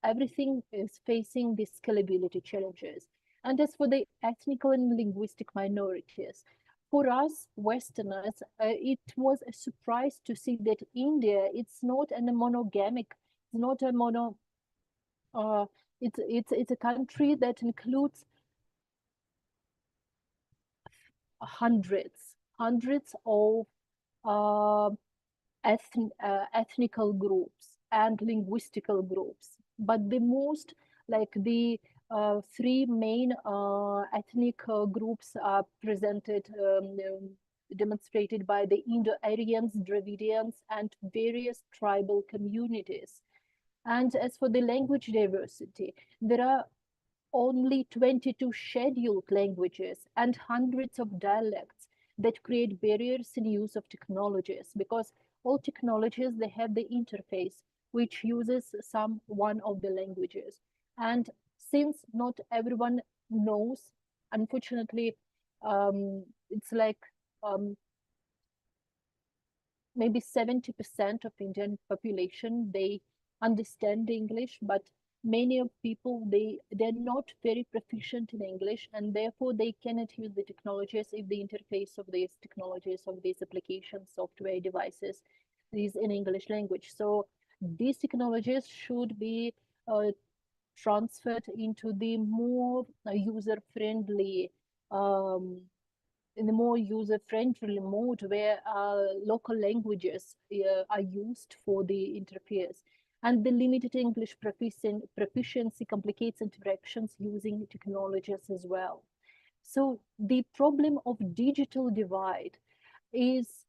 everything is facing the scalability challenges. And as for the ethnic and linguistic minorities, for us Westerners, it was a surprise to see that India, it's not a monogamic, it's not a mono, it's a country that includes hundreds of uh, ethnical groups and linguistical groups. But the most, like the three main ethnic groups are presented, demonstrated by the Indo-Aryans, Dravidians, and various tribal communities. And as for the language diversity, there are only 22 scheduled languages and hundreds of dialects that create barriers in use of technologies, because all technologies, they have the interface which uses some one of the languages. And since not everyone knows, unfortunately, it's like maybe 70% of Indian population, they understand English, but many of people, they're not very proficient in English, and therefore they cannot use the technologies if the interface of these technologies, of these applications, software devices is in English language. So these technologies should be transferred into the more user-friendly in a more user-friendly mode, where local languages are used for the interface. And the limited English proficiency complicates interactions using technologies as well. So the problem of digital divide is,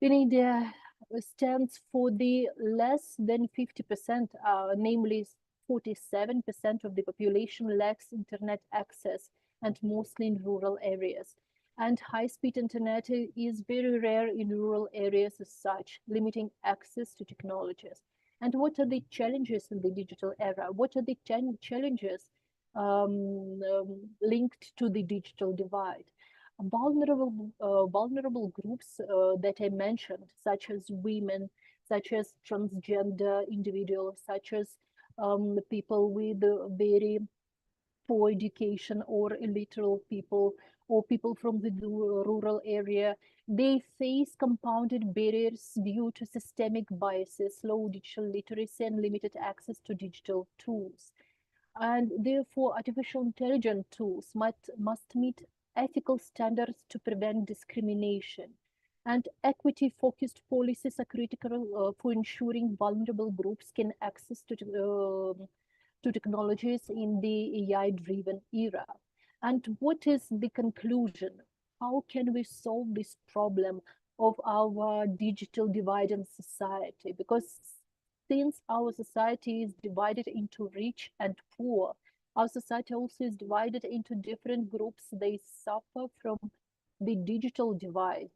in India, stands for the less than 50%, namely 47% of the population lacks internet access, and mostly in rural areas. And high-speed internet is very rare in rural areas as such, limiting access to technologies. And what are the challenges in the digital era? What are the challenges linked to the digital divide? Vulnerable groups that I mentioned, such as women, such as transgender individuals, such as people with very poor education, or illiterate people, or people from the rural area, they face compounded barriers due to systemic biases, low digital literacy, and limited access to digital tools. And therefore, artificial intelligence tools must meet ethical standards to prevent discrimination. And equity-focused policies are critical for ensuring vulnerable groups can access to technologies in the AI-driven era. And what is the conclusion? How can we solve this problem of our digital divide in society? Because since our society is divided into rich and poor, our society also is divided into different groups. They suffer from the digital divide.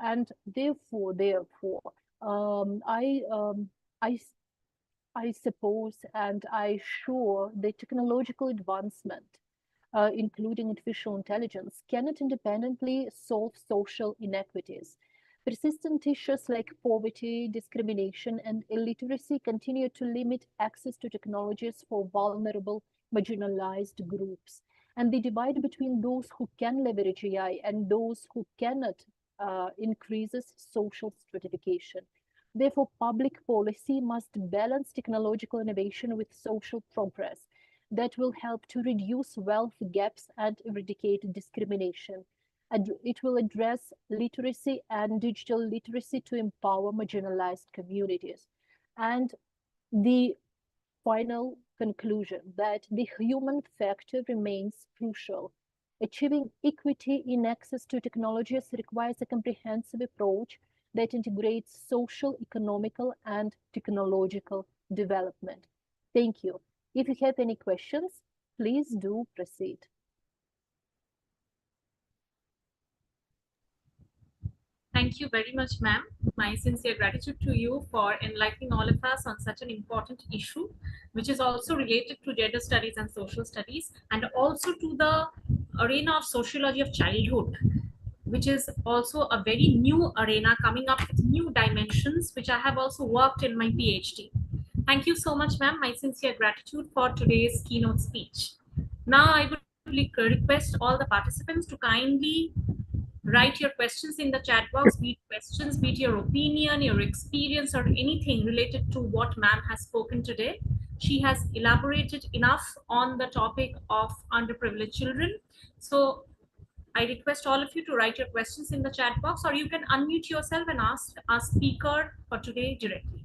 And therefore, I I suppose and I sure the technological advancement, including artificial intelligence, cannot independently solve social inequities. Persistent issues like poverty, discrimination, and illiteracy continue to limit access to technologies for vulnerable, marginalized groups. And the divide between those who can leverage AI and those who cannot increases social stratification. Therefore, public policy must balance technological innovation with social progress that will help to reduce wealth gaps and eradicate discrimination. And it will address literacy and digital literacy to empower marginalized communities. And the final conclusion that the human factor remains crucial. Achieving equity in access to technologies requires a comprehensive approach that integrates social, economical, and technological development. Thank you. If you have any questions, please do proceed. Thank you very much, ma'am. My sincere gratitude to you for enlightening all of us on such an important issue, which is also related to gender studies and social studies, and also to the arena of sociology of childhood, which is also a very new arena coming up with new dimensions, which I have also worked in my PhD. Thank you so much, ma'am. My sincere gratitude for today's keynote speech. Now, I would request all the participants to kindly write your questions in the chat box, be it questions, be it your opinion, your experience, or anything related to what ma'am has spoken today. She has elaborated enough on the topic of underprivileged children. So I request all of you to write your questions in the chat box, or you can unmute yourself and ask our speaker for today directly.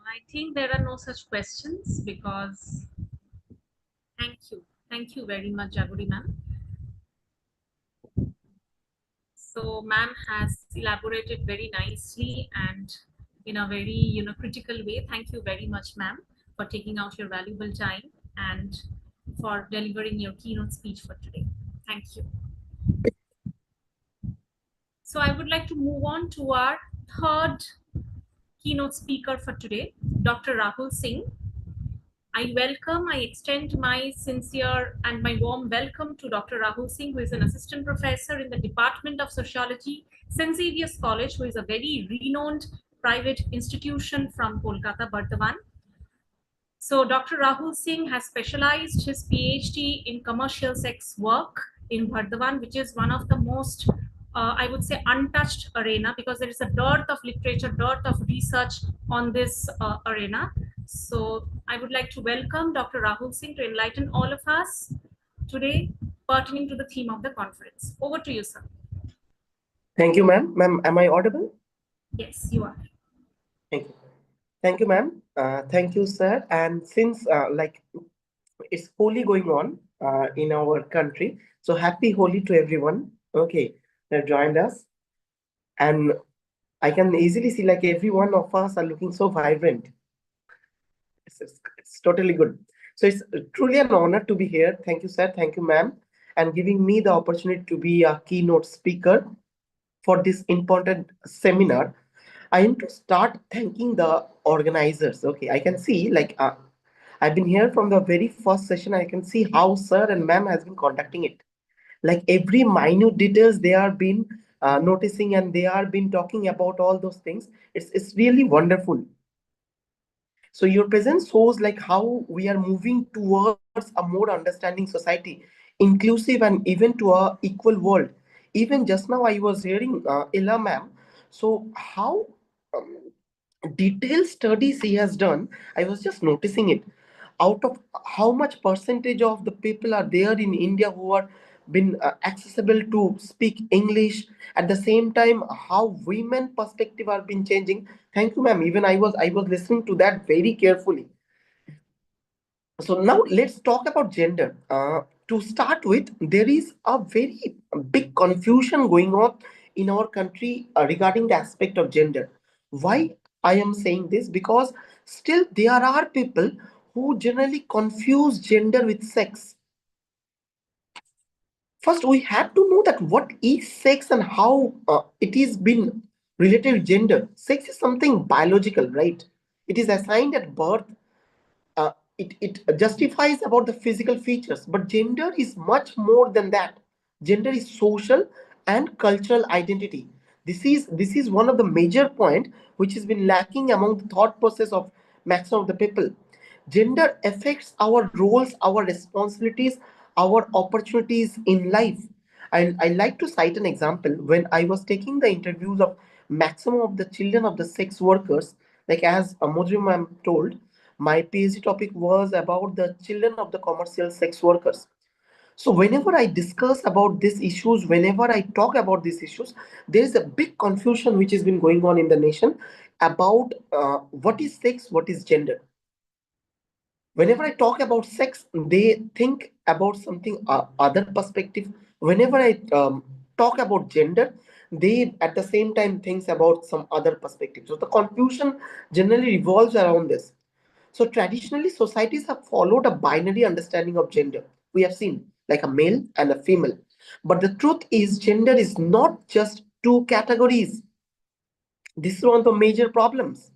I think there are no such questions because thank you very much, Jaguri ma'am. So ma'am has elaborated very nicely and in a very critical way. Thank you very much, ma'am, for taking out your valuable time and for delivering your keynote speech for today. Thank you. So I would like to move on to our third keynote speaker for today, Dr. Rahul Singh. I extend my sincere and my warm welcome to Dr. Rahul Singh, who is an assistant professor in the Department of Sociology, St. Xavier's College, who is a very renowned private institution from Kolkata, Bardhaman. So Dr. Rahul Singh has specialized his PhD in commercial sex work in Bardhaman, which is one of the most, I would say, untouched arena, because there is a dearth of literature, dearth of research on this arena. So I would like to welcome Dr. Rahul Singh to enlighten all of us today pertaining to the theme of the conference. Over to you, sir. Thank you, ma'am. Ma'am, am I audible? Yes, you are. Thank you. Thank you, ma'am. Thank you, sir. And since it's Holi going on in our country, so happy Holi to everyone. Okay, that joined us. And I can easily see like every one of us are looking so vibrant. It's totally good. So it's truly an honor to be here. Thank you, sir. Thank you, ma'am, and giving me the opportunity to be a keynote speaker for this important seminar. I need to start thanking the organizers. Okay, I can see like I've been here from the very first session. I can see how sir and ma'am has been conducting it. Like every minute details they are been noticing, and they are been talking about all those things. It's really wonderful. So your presence shows like how we are moving towards a more understanding society, inclusive, and even to a equal world. Even just now I was hearing Ella ma'am. So how um, detailed studies he has done, I was just noticing it. Out of how much percentage of the people are there in India who are been accessible to speak English. At the same time, how women perspective are been changing. Thank you, ma'am. Even I was listening to that very carefully. So now let's talk about gender. To start with, there is a very big confusion going on in our country regarding the aspect of gender. Why I am saying this? Because still there are people who generally confuse gender with sex. First, we have to know that what is sex and how it is been related to gender. Sex is something biological, right? It is assigned at birth. It justifies about the physical features, but gender is much more than that. Gender is social and cultural identity. This is one of the major point which has been lacking among the thought process of maximum of the people. Gender affects our roles, our responsibilities, our opportunities in life. I like to cite an example. When I was taking the interviews of maximum of the children of the sex workers, like as Modri ma'am told, my PhD topic was about the children of the commercial sex workers. So whenever I discuss about these issues, whenever I talk about these issues, there is a big confusion which has been going on in the nation about what is sex, what is gender. Whenever I talk about sex, they think about something other perspective. Whenever I talk about gender, they at the same time thinks about some other perspective. So the confusion generally revolves around this. So traditionally, societies have followed a binary understanding of gender. We have seen like a male and a female. But the truth is, gender is not just two categories. This is one of the major problems.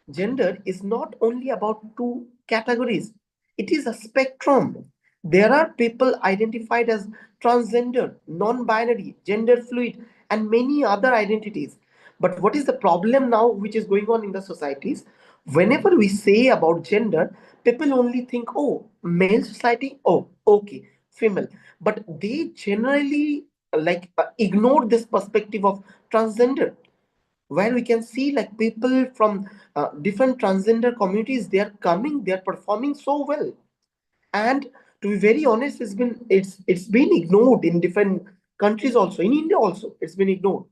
Gender is not only about two categories, it is a spectrum. There are people identified as transgender, non binary, gender fluid, and many other identities. But what is the problem now, which is going on in the societies? Whenever we say about gender, people only think, oh, male society, oh, okay, female. But they generally ignore this perspective of transgender, where we can see like people from different transgender communities, they are coming, they are performing so well. And to be very honest, it's been ignored in different countries, also in India also it's been ignored.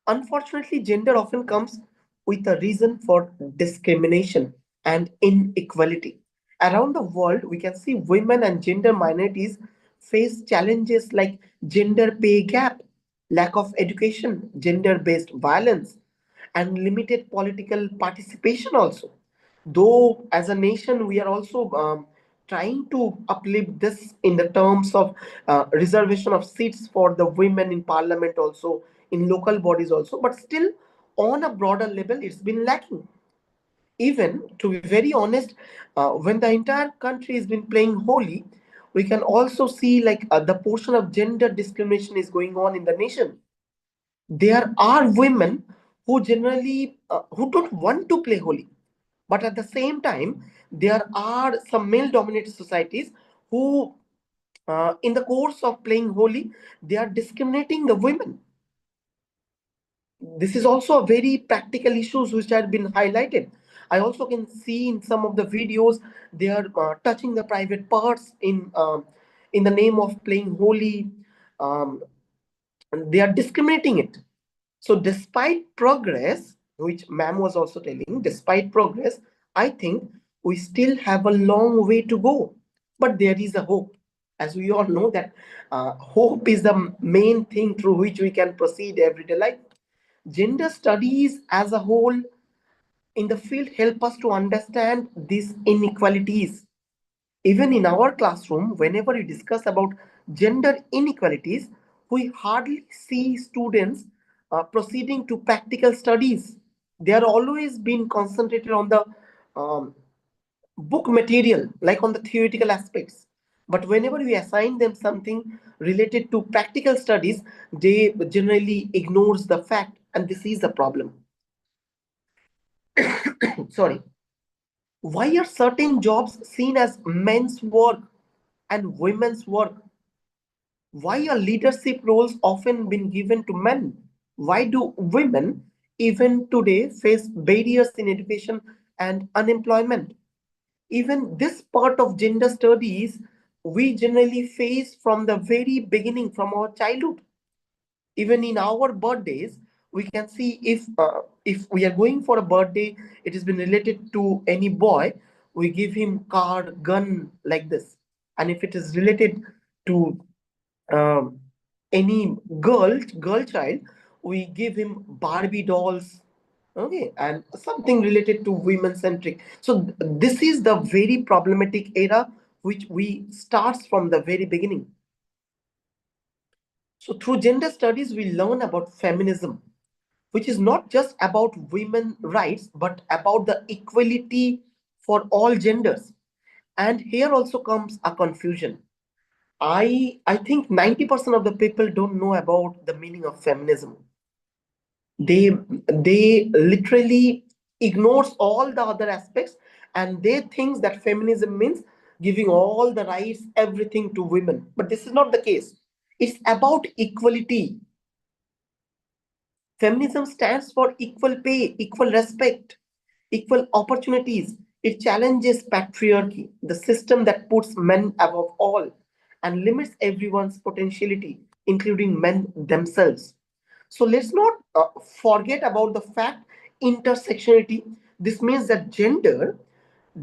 Unfortunately, gender often comes with a reason for discrimination and inequality. Around the world, we can see women and gender minorities face challenges like gender pay gap, lack of education, gender based violence, and limited political participation also. Though, as a nation, we are also trying to uplift this in the terms of reservation of seats for the women in parliament, also in local bodies, also, but still, on a broader level, it's been lacking. Even to be very honest, when the entire country has been playing holy, we can also see like the portion of gender discrimination is going on in the nation. There are women who generally who don't want to play holy, but at the same time there are some male dominated societies who in the course of playing holy, they are discriminating the women. This is also a very practical issues which have been highlighted. I also can see in some of the videos they are touching the private parts in the name of playing holy. um, and they are discriminating it. So, despite progress, which ma'am was also telling, despite progress, I think we still have a long way to go. But there is a hope. As we all know that hope is the main thing through which we can proceed everyday life. Gender studies as a whole in the field help us to understand these inequalities. Even in our classroom, whenever we discuss about gender inequalities, we hardly see students proceeding to practical studies. They are always being concentrated on the um, book material, like on the theoretical aspects. But whenever we assign them something related to practical studies, they generally ignores the fact, and this is a problem. Sorry. Why are certain jobs seen as men's work and women's work? Why are leadership roles often been given to men? Why do women even today face barriers in education and unemployment? Even this part of gender studies we generally face from the very beginning, from our childhood. Even in our birthdays, we can see if we are going for a birthday, it has been related to any boy, we give him car, gun, like this. And if it is related to um, any girl child, we give him Barbie dolls, okay, and something related to women centric. So this is the very problematic era which we starts from the very beginning. So through gender studies we learn about feminism, which is not just about women rights but about the equality for all genders. And here also comes a confusion. I think 90% of the people don't know about the meaning of feminism. They literally ignores all the other aspects, and they think that feminism means giving all the rights, everything to women. But this is not the case. It's about equality. Feminism stands for equal pay, equal respect, equal opportunities. It challenges patriarchy, the system that puts men above all and limits everyone's potentiality, including men themselves. So let's not forget about the fact intersectionality. This means that gender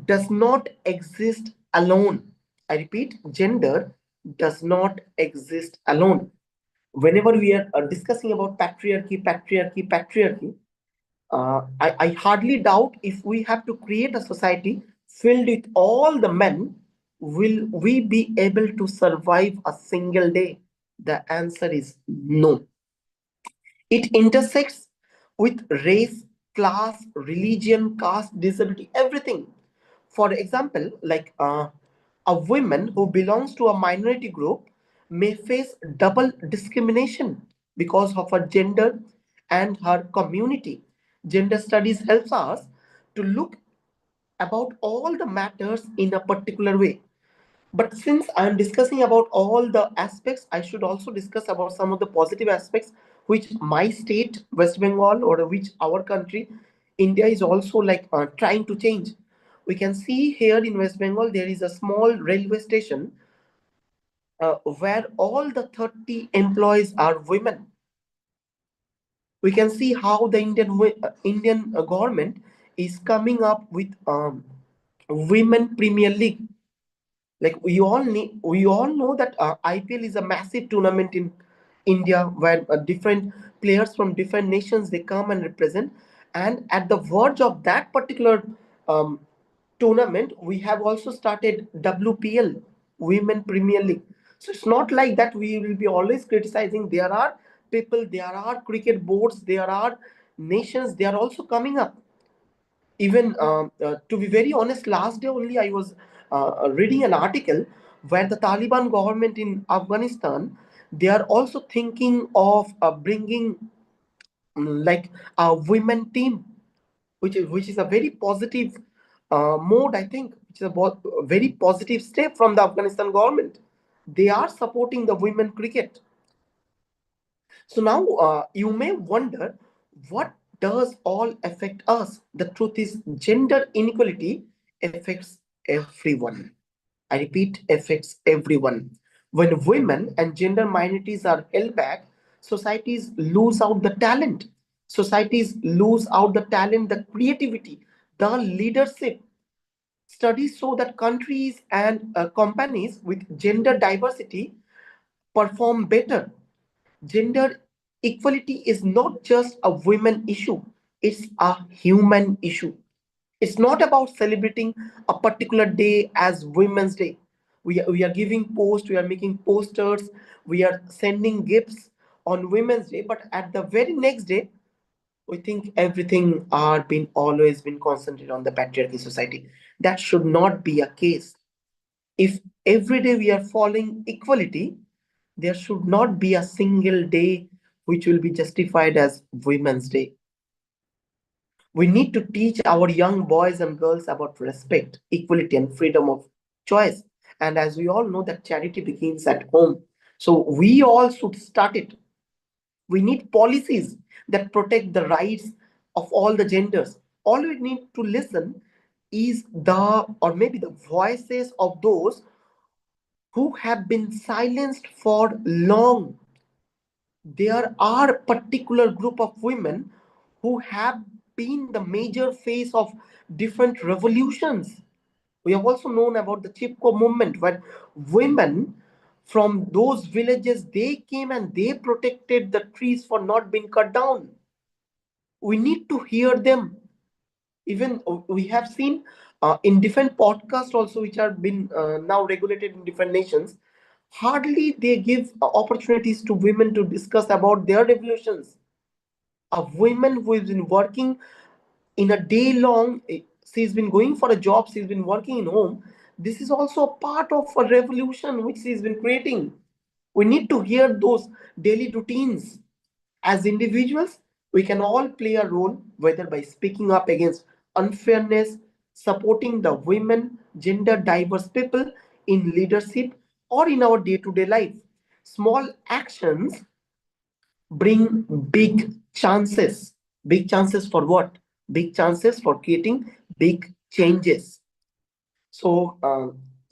does not exist alone. I repeat, gender does not exist alone. Whenever we are discussing about patriarchy, I hardly doubt if we have to create a society filled with all the men, will we be able to survive a single day? The answer is no. It intersects with race, class, religion, caste, disability, everything. For example, like a woman who belongs to a minority group may face double discrimination because of her gender and her community. Gender studies helps us to look about all the matters in a particular way. But since I'm discussing about all the aspects, I should also discuss about some of the positive aspects which my state, West Bengal, or which our country, India, is also like trying to change. We can see here in West Bengal there is a small railway station where all the 30 employees are women. We can see how the Indian government is coming up with women Premier League. Like we all know that IPL is a massive tournament in India where different players from different nations they come and represent. And at the verge of that particular um, tournament, we have also started WPL, Women Premier League. So it's not like that we will be always criticizing. There are people, there are cricket boards, there are nations, they are also coming up. Even to be very honest, last day only I was reading an article where the Taliban government in Afghanistan, they are also thinking of bringing like a women team, which is a very positive mode, I think, which is a very positive step from the Afghanistan government. They are supporting the women cricket. So now you may wonder, what does all affect us? The truth is, gender inequality affects everyone. I repeat, affects everyone. When women and gender minorities are held back, societies lose out the talent. Societies lose out the talent, the creativity, the leadership. Studies show that countries and companies with gender diversity perform better. Gender equality is not just a women issue, it's a human issue. It's not about celebrating a particular day as Women's Day. We are giving posts, we are making posters, we are sending gifts on Women's Day, but at the very next day, we think everything are been always been concentrated on the patriarchy society. That should not be a case. If every day we are following equality, there should not be a single day which will be justified as Women's Day. We need to teach our young boys and girls about respect, equality, and freedom of choice. And as we all know, that charity begins at home. So we all should start it. We need policies that protect the rights of all the genders. All we need to listen is the, or maybe the voices of those who have been silenced for long. There are particular group of women who have been the major face of different revolutions. We have also known about the Chipko movement, where women from those villages, they came and they protected the trees for not being cut down. We need to hear them. Even we have seen in different podcasts also, which are been now regulated in different nations, hardly they give opportunities to women to discuss about their revolutions. A woman who has been working in a day long, she's been going for a job, she's been working in home. This is also a part of a revolution which she's been creating. We need to hear those daily routines. As individuals, we can all play a role, whether by speaking up against unfairness, supporting the women, gender diverse people in leadership, or in our day to day life. Small actions bring big chances. Big chances for what? Big chances for creating big changes. So,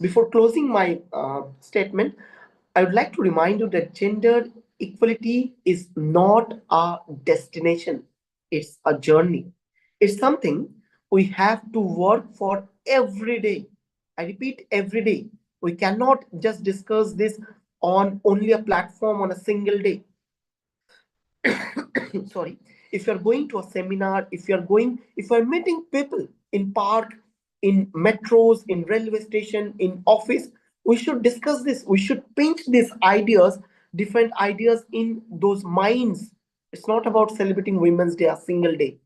before closing my statement, I would like to remind you that gender equality is not a destination, it's a journey. It's something we have to work for every day. I repeat, every day. We cannot just discuss this on only a platform on a single day. Sorry, if you're going to a seminar, if you're meeting people in park, in metros, in railway station, in office, we should discuss this, we should pinch these ideas, different ideas in those minds. It's not about celebrating women's day a single day,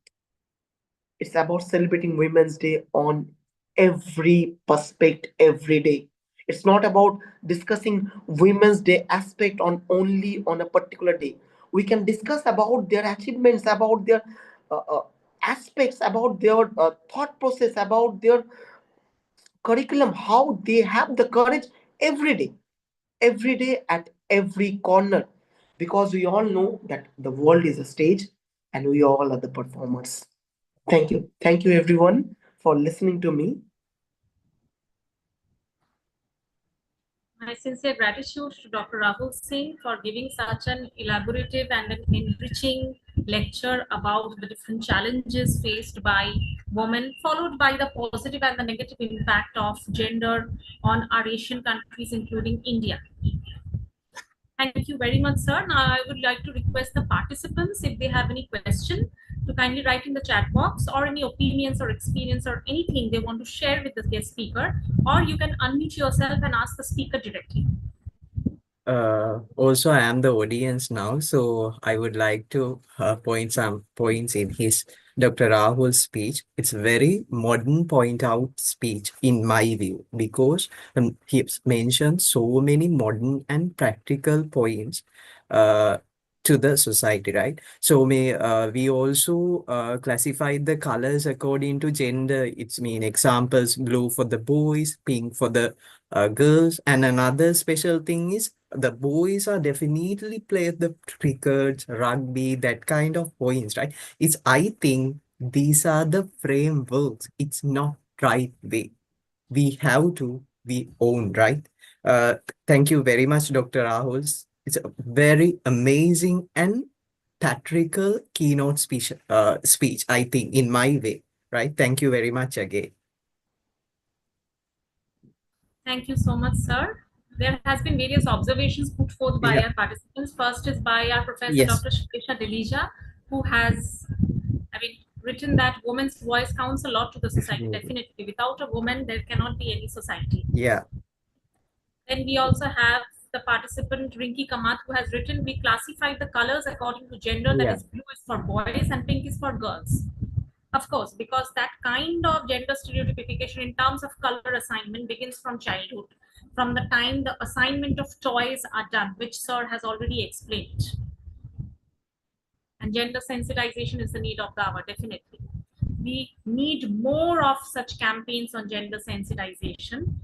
it's about celebrating Women's Day on every perspective, every day. It's not about discussing Women's Day aspect on only on a particular day. We can discuss about their achievements, about their uh, uh, aspects, about their thought process, about their curriculum, how they have the courage every day at every corner. Because we all know that the world is a stage and we all are the performers. Thank you. Thank you, everyone, for listening to me. My sincere gratitude to Dr. Rahul Singh for giving such an elaborative and an enriching lecture about the different challenges faced by women, followed by the positive and the negative impact of gender on our Asian countries, including India. Thank you very much, sir. Now, I would like to request the participants, if they have any question, to kindly write in the chat box, or any opinions or experience or anything they want to share with the guest speaker, or you can unmute yourself and ask the speaker directly. Also, I am the audience now, so I would like to point some points in his Dr. Rahul's speech. It's very modern point out speech in my view, because he's mentioned so many modern and practical points to the society, right? So we also classified the colors according to gender. It's mean examples: blue for the boys, pink for the girls, and another special thing is the boys are definitely play the cricket, rugby, that kind of points, right? It's, I think these are the frameworks. It's not right way. We have to be own, right? Thank you very much, Dr. Rahul. It's a very amazing and patriarchal keynote speech, I think, in my way, right? Thank you very much again. Thank you so much, sir. There has been various observations put forth by our participants. First is by our professor, Yes. Dr. Shresha Delija, who has, written that woman's voice counts a lot to the society. Definitely, without a woman, there cannot be any society. Yeah. Then we also have the participant Rinki Kamath, who has written, we classify the colors according to gender, that is blue is for boys and pink is for girls. Of course, because that kind of gender stereotypification in terms of color assignment begins from childhood, from the time the assignment of toys are done, which sir has already explained. And gender sensitization is the need of the hour, definitely. We need more of such campaigns on gender sensitization,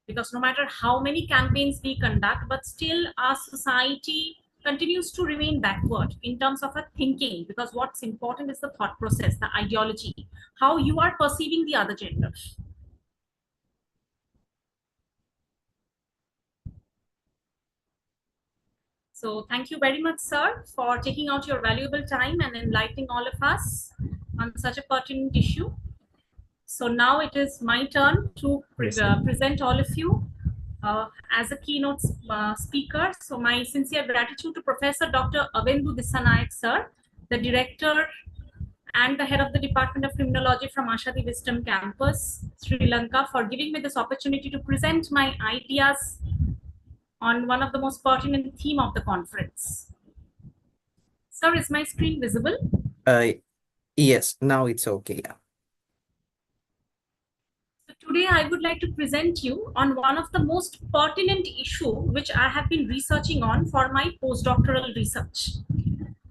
because no matter how many campaigns we conduct, but still our society continues to remain backward in terms of our thinking, because what's important is the thought process, the ideology, how you are perceiving the other gender. So thank you very much, sir, for taking out your valuable time and enlightening all of us on such a pertinent issue. So now it is my turn to present all of you as a keynote speaker. So my sincere gratitude to Professor Dr. Avindu sir, the director and the head of the Department of Criminology from Ashadi Wisdom Campus, Sri Lanka, for giving me this opportunity to present my ideas on one of the most pertinent theme of the conference. Sir, is my screen visible? Yes, now it's okay. Yeah. So today I would like to present you on one of the most pertinent issue which I have been researching on for my postdoctoral research.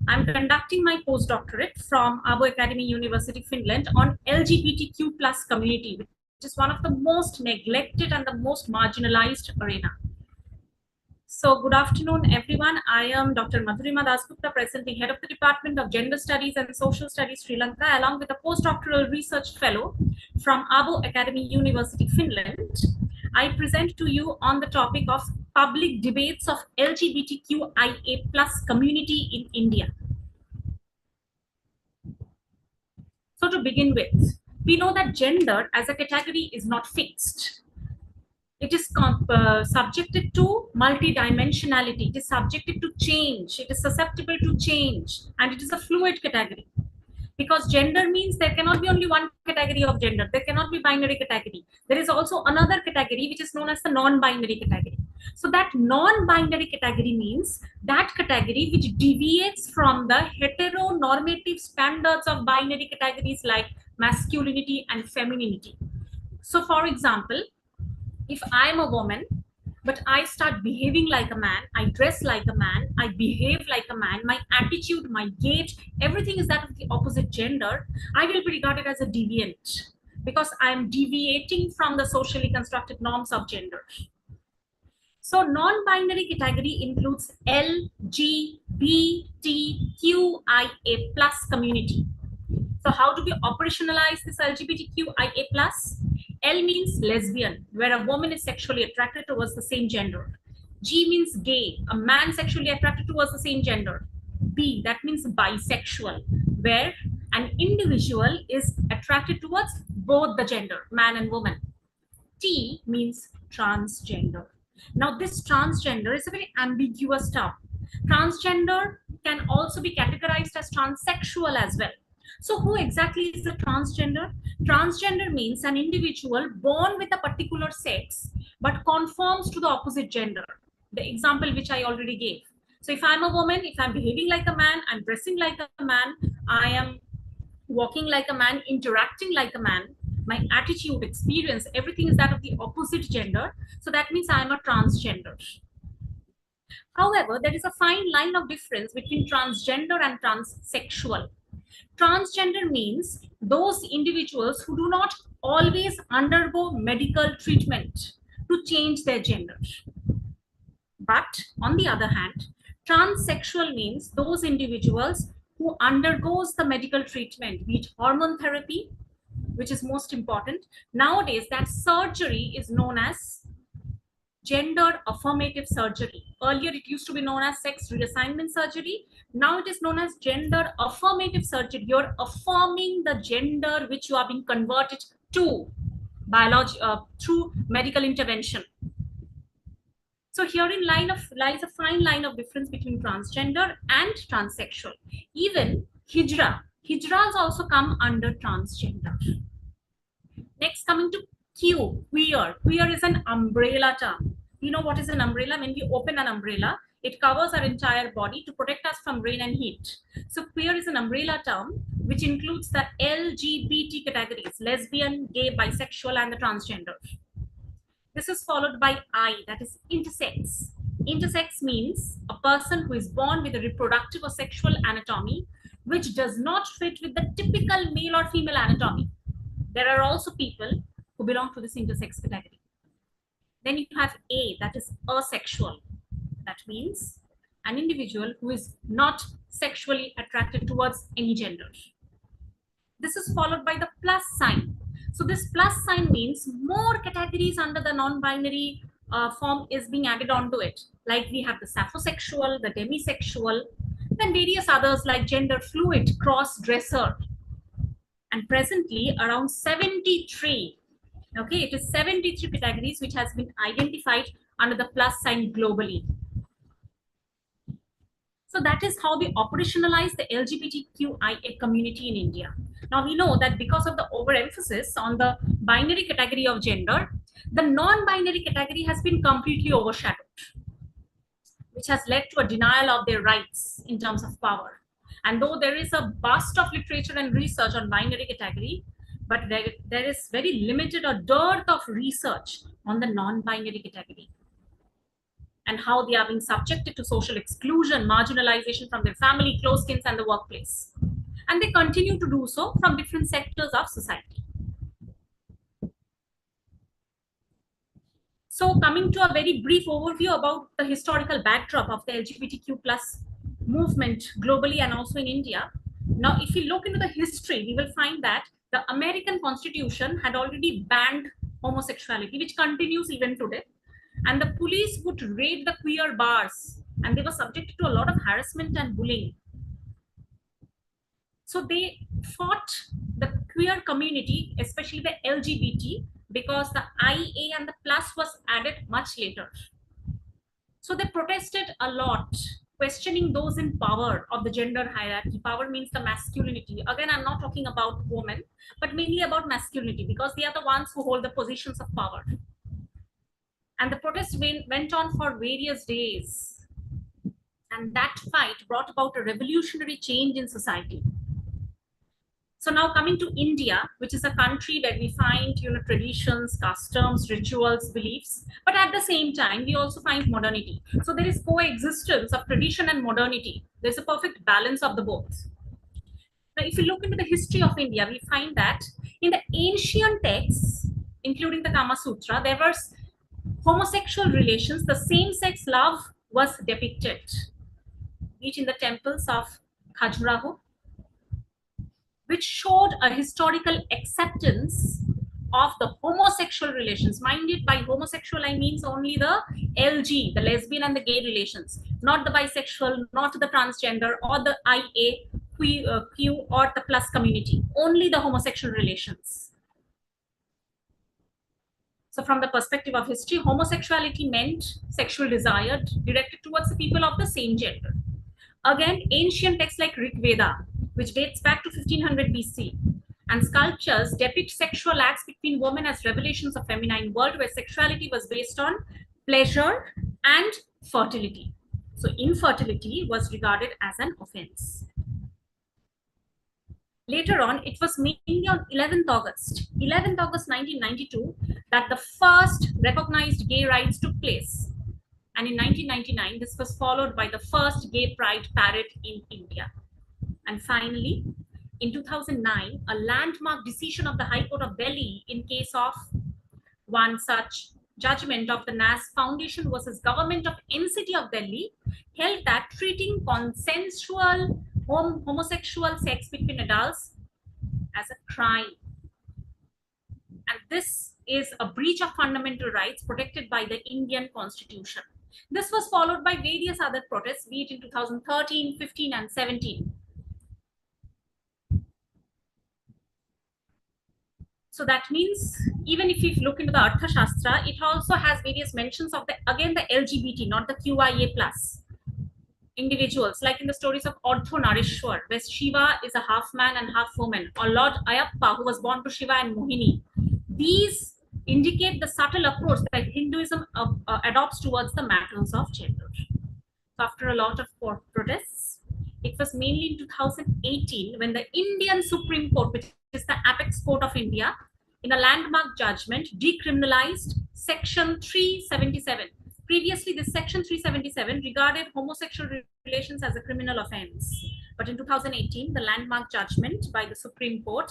I'm conducting my postdoctorate from Abo Academy University, Finland on LGBTQ plus community, which is one of the most neglected and the most marginalized arena. So good afternoon, everyone. I am Dr. Madhurima Dasgupta, presently head of the Department of Gender Studies and Social Studies, Sri Lanka, along with a postdoctoral research fellow from Abo Academy University, Finland. I present to you on the topic of public debates of LGBTQIA plus community in India. So to begin with, we know that gender as a category is not fixed. It is subjected to multidimensionality. It is subjected to change. It is susceptible to change, and it is a fluid category. Because gender means there cannot be only one category of gender. There cannot be binary category. There is also another category which is known as the non-binary category. So that non-binary category means that category which deviates from the heteronormative standards of binary categories like masculinity and femininity. So for example, if I'm a woman, but I start behaving like a man, I dress like a man, I behave like a man, my attitude, my gait, everything is that of the opposite gender, I will be regarded as a deviant because I'm deviating from the socially constructed norms of gender. So non-binary category includes LGBTQIA plus community. So how do we operationalize this LGBTQIA plus? L means lesbian, where a woman is sexually attracted towards the same gender. G means gay, a man sexually attracted towards the same gender. B, that means bisexual, where an individual is attracted towards both the gender, man and woman. T means transgender. Now this transgender is a very ambiguous term. Transgender can also be categorized as transsexual as well. So who exactly is the transgender? Transgender means an individual born with a particular sex but conforms to the opposite gender. The example which I already gave. So if I'm a woman, if I'm behaving like a man, I'm dressing like a man, I am walking like a man, interacting like a man, my attitude, experience, everything is that of the opposite gender. So that means I'm a transgender. However, there is a fine line of difference between transgender and transsexual. Transgender means those individuals who do not always undergo medical treatment to change their gender. But on the other hand, transsexual means those individuals who undergoes the medical treatment, be it hormone therapy, which is most important. Nowadays, that surgery is known as gender affirmative surgery. Earlier, it used to be known as sex reassignment surgery. Now it is known as gender affirmative surgery. You're affirming the gender which you are being converted to through medical intervention. So herein lies a fine line of difference between transgender and transsexual. Even hijras also come under transgender. Next, coming to Q, queer. Queer is an umbrella term. You know what is an umbrella? When we open an umbrella, it covers our entire body to protect us from rain and heat. So queer is an umbrella term which includes the LGBT categories, lesbian, gay, bisexual, and the transgender. This is followed by I, that is intersex. Intersex means a person who is born with a reproductive or sexual anatomy which does not fit with the typical male or female anatomy. There are also people who belong to this intersex category. Then you have A, that is asexual. That means an individual who is not sexually attracted towards any gender. This is followed by the plus sign. So this plus sign means more categories under the non-binary form is being added onto it. like we have the sapphosexual, the demisexual, then various others like gender fluid, cross-dresser, and presently around 73, okay, it is 73 categories which has been identified under the plus sign globally. So that is how we operationalize the LGBTQIA community in India. Now we know that because of the overemphasis on the binary category of gender, the non-binary category has been completely overshadowed, which has led to a denial of their rights in terms of power. And though there is a bust of literature and research on binary category, but there is very limited or dearth of research on the non-binary category and how they are being subjected to social exclusion, marginalization from their family, close kins, and the workplace. And they continue to do so from different sectors of society. So coming to a very brief overview about the historical backdrop of the LGBTQ plus movement globally and also in India. Now, if we look into the history, we will find that the American Constitution had already banned homosexuality, which continues even today. And the police would raid the queer bars, and they were subjected to a lot of harassment and bullying. So they fought the queer community, especially the LGBT, because the IA and the plus was added much later. So they protested a lot, questioning those in power of the gender hierarchy. Power means the masculinity. Again, I'm not talking about women, but mainly about masculinity, because they are the ones who hold the positions of power. And the protest went on for various days. And that fight brought about a revolutionary change in society. So now coming to India, which is a country where we find traditions, customs, rituals, beliefs, but at the same time, we also find modernity. So there is coexistence of tradition and modernity. There's a perfect balance of the both. Now, if you look into the history of India, we find that in the ancient texts, including the Kama Sutra, there was homosexual relations, the same-sex love was depicted, each in the temples of Khajuraho, which showed a historical acceptance of the homosexual relations. Mind it, by homosexual, I mean only the LG, the lesbian and the gay relations, not the bisexual, not the transgender or the IA, Q or the plus community, only the homosexual relations. So from the perspective of history, homosexuality meant sexual desire directed towards the people of the same gender. Again, ancient texts like Rig Veda, which dates back to 1500 BC, and sculptures depict sexual acts between women as revelations of feminine world, where sexuality was based on pleasure and fertility. So infertility was regarded as an offense. Later on, it was mainly on 11th August 1992, that the first recognized gay rights took place. And in 1999, this was followed by the first gay pride parade in India. And finally, in 2009, a landmark decision of the High Court of Delhi in case of one such judgment of the NAS Foundation versus Government of NCT of Delhi held that treating consensual homosexual sex between adults as a crime. And this is a breach of fundamental rights protected by the Indian Constitution. This was followed by various other protests, be it in 2013, 15, and 17. So that means, even if you look into the Artha Shastra, it also has various mentions of the LGBT, not the QIA plus individuals, like in the stories of Ardhanarishwar, where Shiva is a half man and half woman, or Lord Ayappa, who was born to Shiva and Mohini. These indicate the subtle approach that Hinduism adopts towards the matters of gender. So after a lot of protests, it was mainly in 2018 when the Indian Supreme Court, which is the apex court of India, in a landmark judgment, decriminalized Section 377. Previously, this Section 377 regarded homosexual relations as a criminal offense. But in 2018, the landmark judgment by the Supreme Court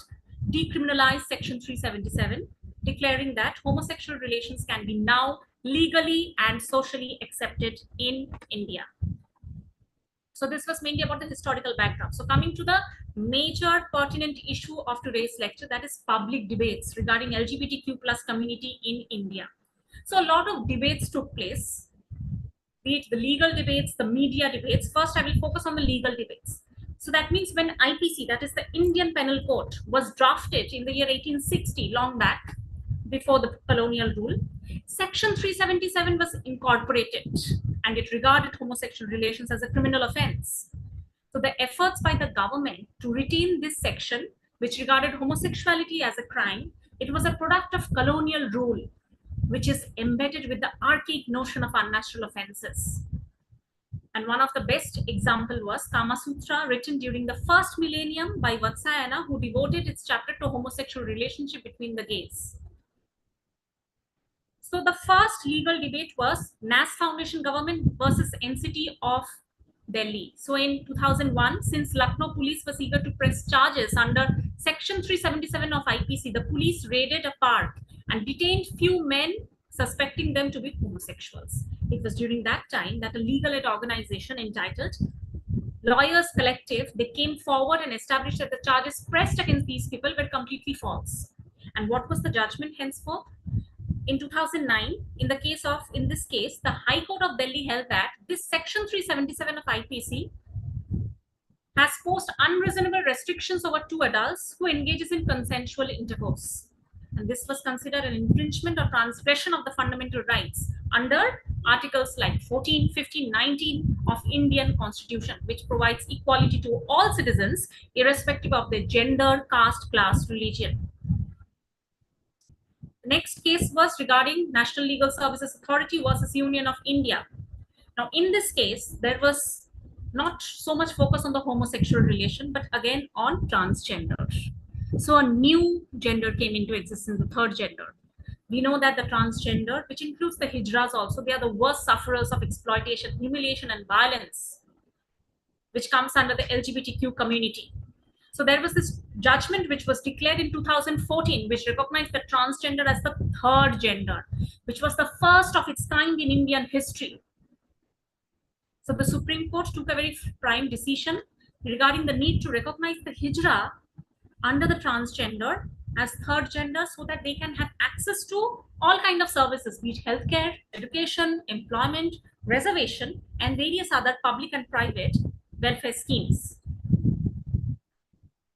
decriminalized Section 377, declaring that homosexual relations can be now legally and socially accepted in India. So this was mainly about the historical backdrop. So coming to the major pertinent issue of today's lecture, that is public debates regarding LGBTQ plus community in India. So a lot of debates took place. be it the legal debates, the media debates. First, I will focus on the legal debates. So that means when IPC, that is the Indian Penal Code, was drafted in the year 1860, long back, before the colonial rule, Section 377 was incorporated, and it regarded homosexual relations as a criminal offense. So the efforts by the government to retain this section, which regarded homosexuality as a crime, it was a product of colonial rule, which is embedded with the archaic notion of unnatural offenses. And one of the best example was Kama Sutra, written during the first millennium by Vatsayana, who devoted its chapter to homosexual relationship between the gays. So the first legal debate was NAS Foundation government versus NCT of Delhi. So in 2001, since Lucknow police was eager to press charges under Section 377 of IPC, the police raided a park and detained few men suspecting them to be homosexuals. It was during that time that a legal aid organization entitled Lawyers Collective, they came forward and established that the charges pressed against these people were completely false. And what was the judgment henceforth? In 2009, in this case, the High Court of Delhi held that this Section 377 of IPC has posed unreasonable restrictions over two adults who engages in consensual intercourse. And this was considered an infringement or transgression of the fundamental rights under articles like 14, 15, 19 of Indian Constitution, which provides equality to all citizens, irrespective of their gender, caste, class, religion. The next case was regarding National Legal Services Authority versus Union of India. Now, in this case, there was not so much focus on the homosexual relation, but again on transgender. So a new gender came into existence, the third gender. We know that the transgender, which includes the hijras also, they are the worst sufferers of exploitation, humiliation, and violence, which comes under the LGBTQ community. So there was this judgment which was declared in 2014, which recognized the transgender as the third gender, which was the first of its kind in Indian history. So the Supreme Court took a very prime decision regarding the need to recognize the hijra under the transgender as third gender so that they can have access to all kinds of services, be it healthcare, education, employment, reservation, and various other public and private welfare schemes.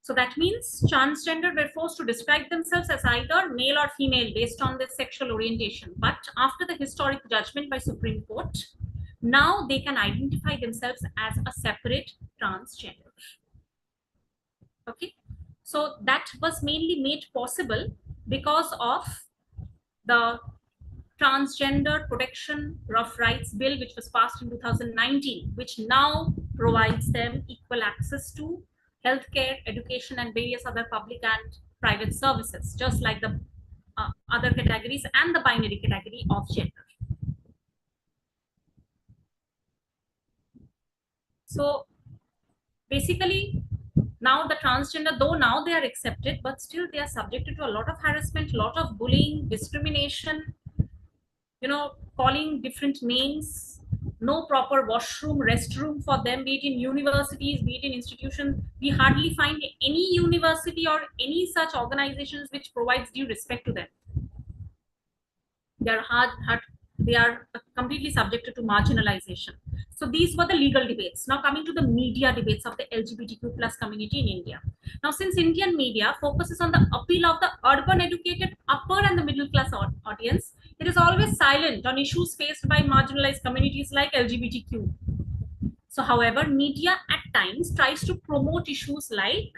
So that means transgender were forced to describe themselves as either male or female based on their sexual orientation. But after the historic judgment by Supreme Court, now they can identify themselves as a separate transgender. Okay, so that was mainly made possible because of the Transgender Protection of Rights Bill, which was passed in 2019, which now provides them equal access to healthcare, education, and various other public and private services, just like the other categories and the binary category of gender. So basically, now the transgender, though now they are accepted, but still they are subjected to a lot of harassment, a lot of bullying, discrimination, calling different names, no proper washroom, restroom for them, be it in universities, be it in institutions. We hardly find any university or any such organizations which provides due respect to them. They are completely subjected to marginalization. So these were the legal debates. Now coming to the media debates of the LGBTQ plus community in India. Now, since Indian media focuses on the appeal of the urban educated upper and the middle class audience, it is always silent on issues faced by marginalized communities like LGBTQ. So however, media at times tries to promote issues like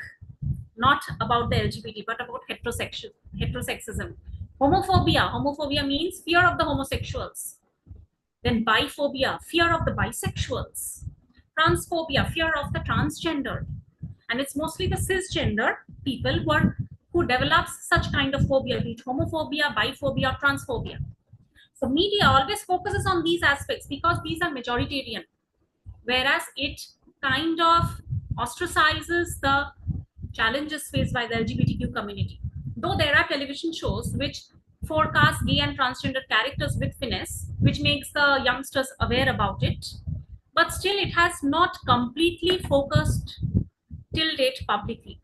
not about the LGBT, but about heterosexism. Homophobia means fear of the homosexuals. Then biphobia, fear of the bisexuals. Transphobia, fear of the transgender. And it's mostly the cisgender people who develops such kind of phobia, be it homophobia, biphobia, or transphobia. So media always focuses on these aspects because these are majoritarian, whereas it kind of ostracizes the challenges faced by the LGBTQ community. Though there are television shows which forecast gay and transgender characters with finesse, which makes the youngsters aware about it, but still it has not completely focused till date publicly.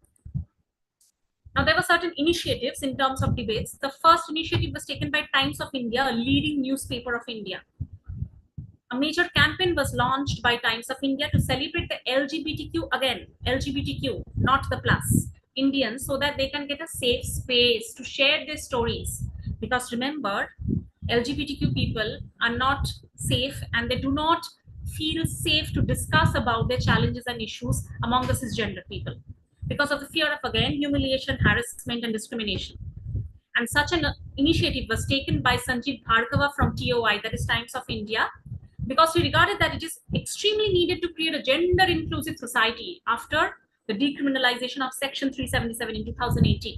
Now, there were certain initiatives in terms of debates. The first initiative was taken by Times of India, a leading newspaper of India. A major campaign was launched by Times of India to celebrate the LGBTQ, again, LGBTQ, not the plus, Indians, so that they can get a safe space to share their stories. Because remember, LGBTQ people are not safe and they do not feel safe to discuss about their challenges and issues among the cisgender people because of the fear of, again, humiliation, harassment, and discrimination. And such an initiative was taken by Sanjeev Bhargava from TOI, that is Times of India, because he regarded that it is extremely needed to create a gender inclusive society after the decriminalization of Section 377 in 2018.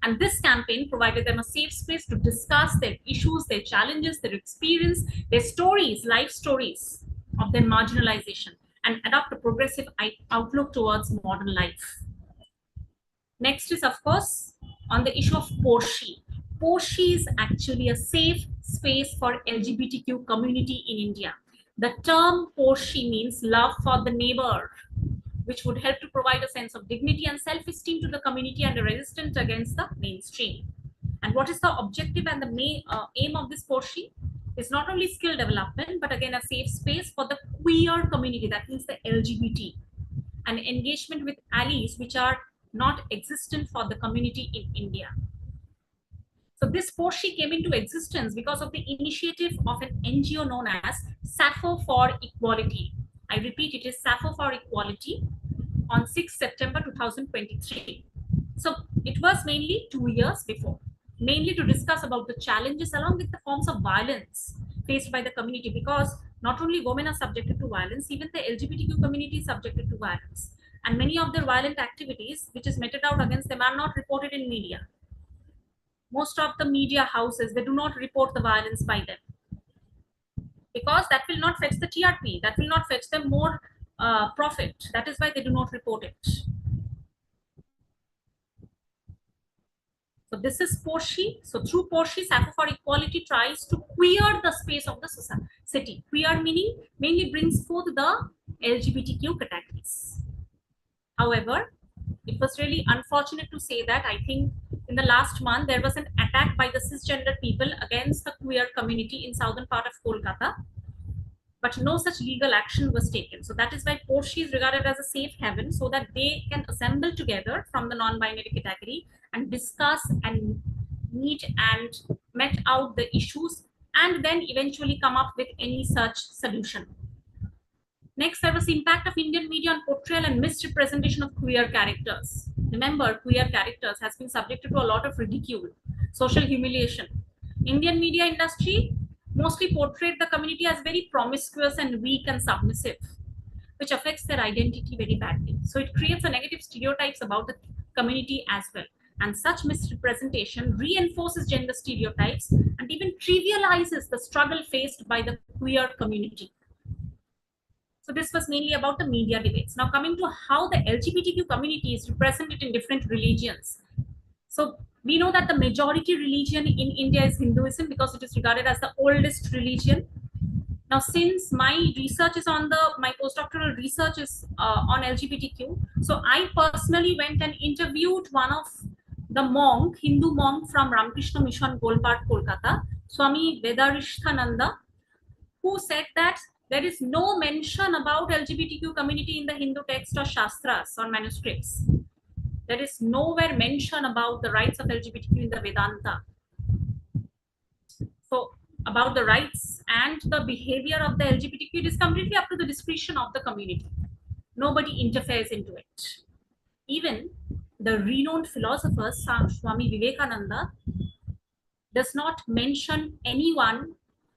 And this campaign provided them a safe space to discuss their issues, their challenges, their experience, their stories, life stories of their marginalization, and adopt a progressive outlook towards modern life. Next is, of course, on the issue of Porshi. Porshi is actually a safe space for LGBTQ community in India. The term Porshi means love for the neighbor, which would help to provide a sense of dignity and self-esteem to the community and a resistance against the mainstream. And what is the objective and the main aim of this Porshi? Is not only skill development, but again a safe space for the queer community, that means the LGBT, and engagement with allies which are not existent for the community in India. So this Porshi came into existence because of the initiative of an NGO known as Sappho for Equality. I repeat, it is Sappho for Equality on 6 September 2023. So it was mainly 2 years before, mainly to discuss about the challenges along with the forms of violence faced by the community, because not only women are subjected to violence, even the LGBTQ community is subjected to violence. And many of their violent activities which is meted out against them are not reported in media. Most of the media houses, they do not report the violence by them, because that will not fetch the TRP, that will not fetch them more profit. That is why they do not report it. So this is Porshi. So through Porshi, Sappho for Equality tries to queer the space of the society. Queer meaning mainly brings forth the LGBTQ categories. However, it was really unfortunate to say that I think in the last month there was an attack by the cisgender people against the queer community in southern part of Kolkata, but no such legal action was taken. So that is why Porshi is regarded as a safe haven, so that they can assemble together from the non-binary category and discuss and meet and met out the issues and then eventually come up with any such solution. Next, there was the impact of Indian media on portrayal and misrepresentation of queer characters. Remember, queer characters has been subjected to a lot of ridicule, social humiliation. Indian media industry mostly portrayed the community as very promiscuous and weak and submissive, which affects their identity very badly. So it creates a negative stereotypes about the community as well. And such misrepresentation reinforces gender stereotypes and even trivializes the struggle faced by the queer community. So this was mainly about the media debates. Now coming to how the LGBTQ community is represented in different religions. So we know that the majority religion in India is Hinduism, because it is regarded as the oldest religion. Now, since my research is on my postdoctoral research is on LGBTQ, so I personally went and interviewed one of the Hindu monk from Ramakrishna Mission, Golpat, Kolkata, Swami Vedarishtananda, who said that there is no mention about LGBTQ community in the Hindu text or Shastras or manuscripts. There is nowhere mention about the rights of LGBTQ in the Vedanta. So about the rights and the behavior of the LGBTQ, it is completely up to the discretion of the community. Nobody interferes into it. Even the renowned philosopher Swami Vivekananda does not mention anyone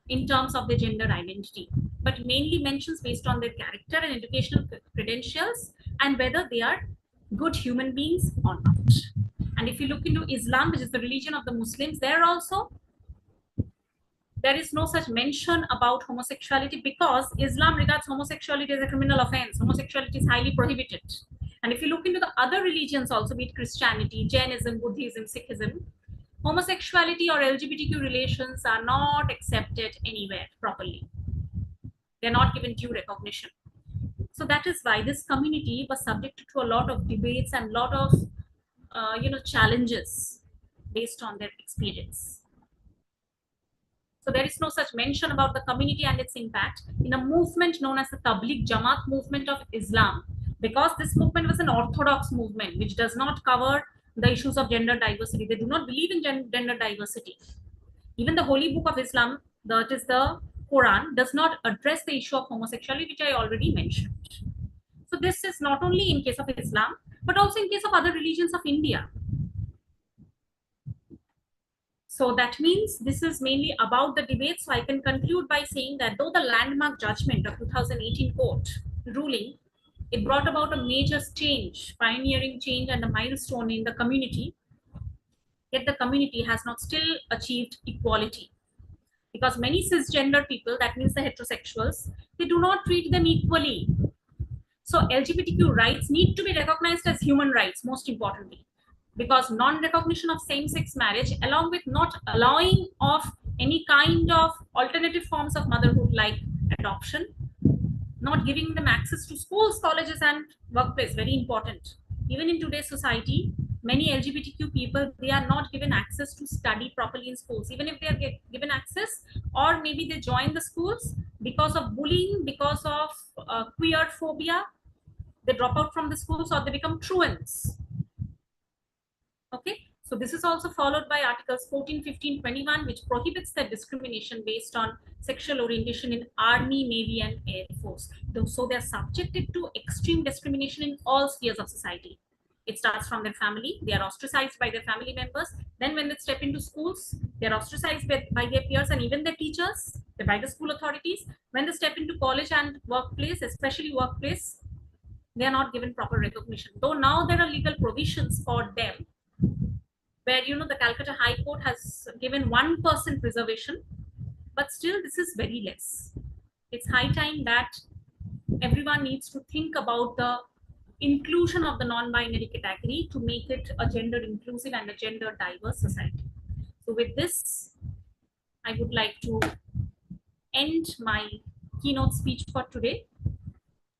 in terms of their gender identity, but mainly mentions based on their character and educational credentials and whether they are good human beings or not. And if you look into Islam, which is the religion of the Muslims, there also there is no such mention about homosexuality, because Islam regards homosexuality as a criminal offense. Homosexuality is highly prohibited. And if you look into the other religions also, be it Christianity, Jainism, Buddhism, Sikhism, homosexuality or LGBTQ relations are not accepted anywhere properly. They're not given due recognition. So that is why this community was subjected to a lot of debates and a lot of challenges based on their experience. So there is no such mention about the community and its impact in a movement known as the Tabligh Jamaat movement of Islam, because this movement was an orthodox movement which does not cover the issues of gender diversity. They do not believe in gender diversity. Even the holy book of Islam, that is the Quran, does not address the issue of homosexuality, which I already mentioned. So this is not only in case of Islam, but also in case of other religions of India. So that means this is mainly about the debate. So I can conclude by saying that though the landmark judgment of 2018 court ruling, it brought about a major change, pioneering change and a milestone in the community, yet the community has not still achieved equality. Because many cisgender people, that means the heterosexuals, they do not treat them equally. So LGBTQ rights need to be recognized as human rights, most importantly, because non-recognition of same-sex marriage, along with not allowing of any kind of alternative forms of motherhood like adoption, not giving them access to schools, colleges, and workplace, very important. Even in today's society, many LGBTQ people, they are not given access to study properly in schools. Even if they are given access, or maybe they join the schools because of bullying, because of queer phobia, they drop out from the schools or they become truants. Okay, so this is also followed by articles 14, 15, 21, which prohibits the discrimination based on sexual orientation in army, navy, and air force. So they are subjected to extreme discrimination in all spheres of society. It starts from their family. They are ostracized by their family members. Then when they step into schools, they are ostracized by their peers and even their teachers, by the school authorities. When they step into college and workplace, especially workplace, they are not given proper recognition. Though now there are legal provisions for them, where the Calcutta High Court has given 1% preservation, but still this is very less. It's high time that everyone needs to think about the inclusion of the non-binary category to make it a gender inclusive and a gender diverse society. So with this, I would like to end my keynote speech for today.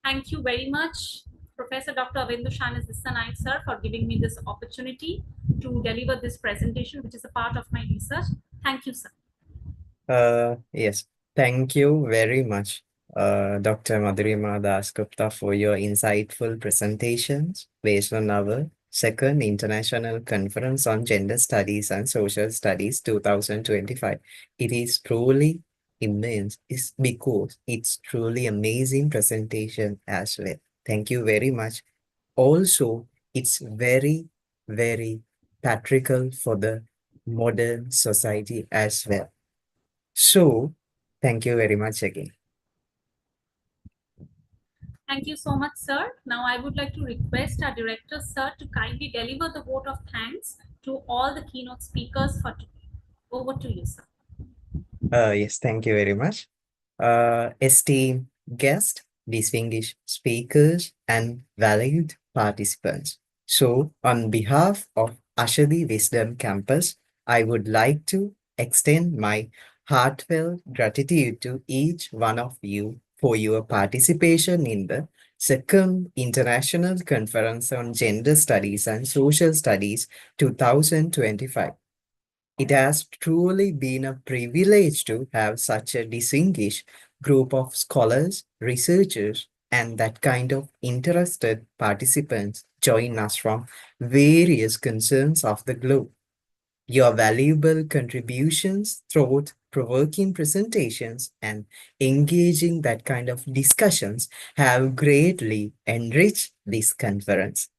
Thank you very much, Professor Dr. Avindu Dissanayake sir, for giving me this opportunity to deliver this presentation, which is a part of my research. Thank you, sir. Yes, thank you very much, Dr. Madhurima Dasgupta, for your insightful presentations based on our second International Conference on Gender Studies and Social Studies 2025. It is truly immense, it's because it's truly amazing presentation as well. Thank you very much. Also, it's very, very patriarchal for the modern society as well. So, thank you very much again. Thank you so much, sir. Now I would like to request our director, sir, to kindly deliver the vote of thanks to all the keynote speakers for today. Over to you, sir. Yes, thank you very much. Esteemed guests, distinguished speakers, and valued participants. So, on behalf of Ashadi Wisdom Campus, I would like to extend my heartfelt gratitude to each one of you for your participation in the Second International Conference on Gender Studies and Social Studies 2025. It has truly been a privilege to have such a distinguished group of scholars, researchers, and that kind of interested participants join us from various concerns of the globe. Your valuable contributions, thought-provoking presentations, and engaging that kind of discussions have greatly enriched this conference.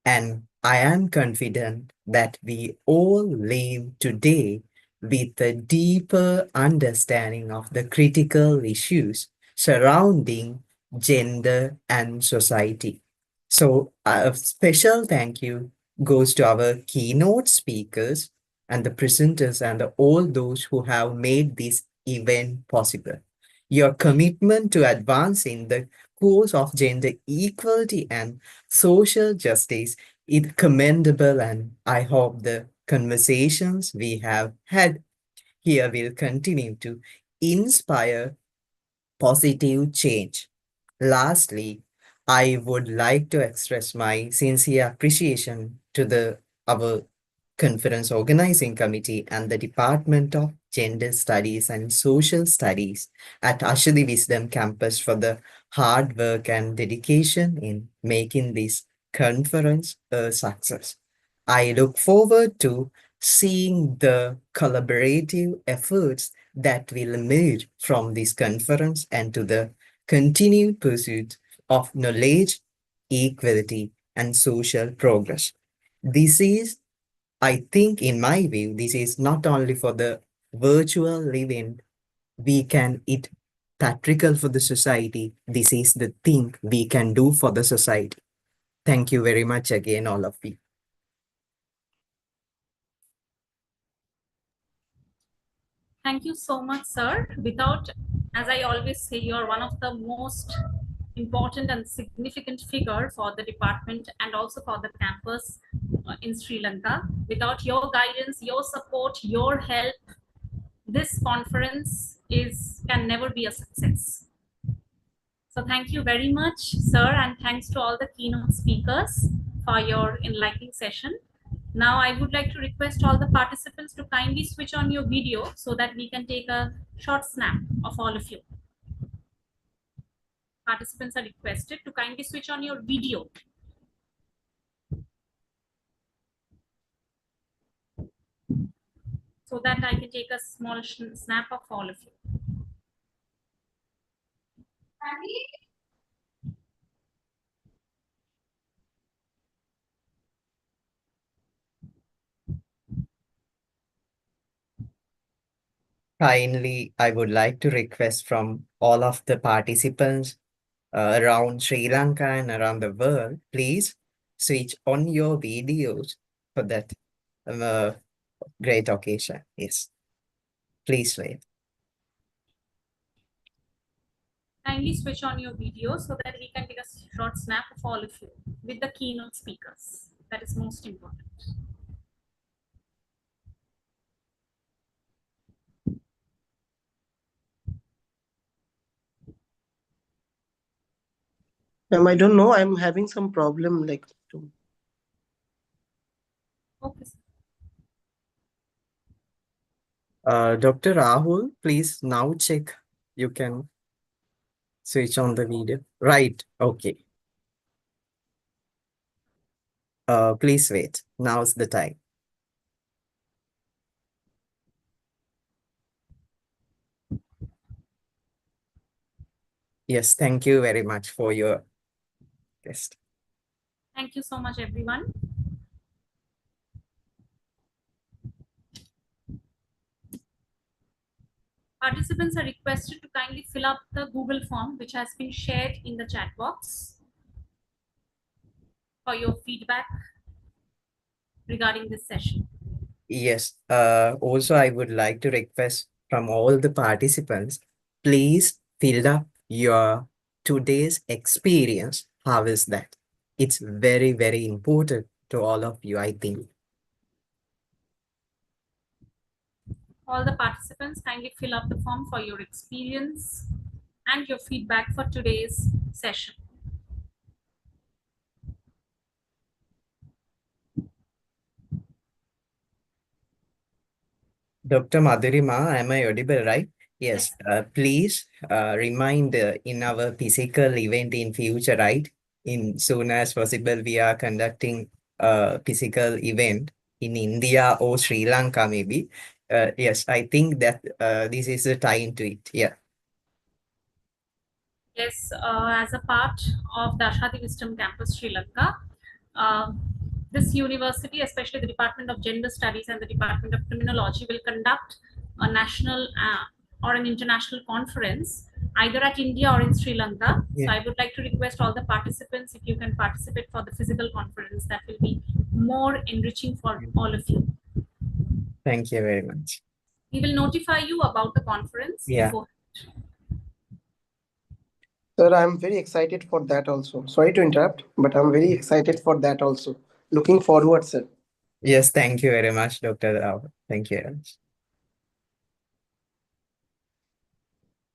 And I am confident that we all live today with a deeper understanding of the critical issues surrounding gender and society. So a special thank you goes to our keynote speakers and the presenters and all those who have made this event possible. Your commitment to advancing the cause of gender equality and social justice is commendable, and I hope the conversations we have had here will continue to inspire positive change. Lastly, I would like to express my sincere appreciation to our conference organizing committee and the Department of Gender Studies and Social Studies at Ashadi Wisdom Campus for the hard work and dedication in making this conference a success. I look forward to seeing the collaborative efforts that will emerge from this conference and to the continued pursuit of knowledge, equality, and social progress. This is, I think, in my view, this is not only for the virtual event, we can it practical for the society. This is the thing we can do for the society. Thank you very much again, all of you. Thank you so much, sir. Without, as I always say, you're one of the most important and significant figure for the department and also for the campus in Sri Lanka. Without your guidance, your support, your help, this conference can never be a success. So thank you very much, sir, and thanks to all the keynote speakers for your enlightening session. Now I would like to request all the participants to kindly switch on your video so that we can take a short snap of all of you. Participants are requested to kindly switch on your video. So that I can take a small snap of all of you. Kindly, I would like to request from all of the participants around Sri Lanka and around the world, please switch on your videos for that uh, great occasion. Yes, please wait. Kindly switch on your video so that we can take a short snap of all of you with the keynote speakers. That is most important. I don't know. I'm having some problem like Okay, sir. Dr. Rahul, please now check. You can switch on the video. Right. Okay. Please wait. Now's the time. Yes, thank you very much for your guest. Thank you so much, everyone. Participants are requested to kindly fill up the Google form which has been shared in the chat box for your feedback regarding this session. Yes. Also, I would like to request from all the participants, please fill up your today's experience. How is that? It's very, very important to all of you, I think. All the participants kindly fill up the form for your experience and your feedback for today's session. Dr. Madhurima, am I audible, right? Yes. Please remind in our physical event in future, right? In soon as possible, we are conducting a physical event in India or Sri Lanka, maybe. Yes, I think that this is the time to it. Yeah. Yes, as a part of the Ashadi Wisdom Campus, Sri Lanka, this university, especially the Department of Gender Studies and the Department of Criminology, will conduct a national or an international conference either at India or in Sri Lanka. Yeah. So I would like to request all the participants, if you can participate for the physical conference, that will be more enriching for all of you. Thank you very much. We will notify you about the conference before. Sir, I'm very excited for that also. Sorry to interrupt, but I'm very excited for that also. Looking forward, sir. Yes, thank you very much, Dr. Rao. Thank you very much.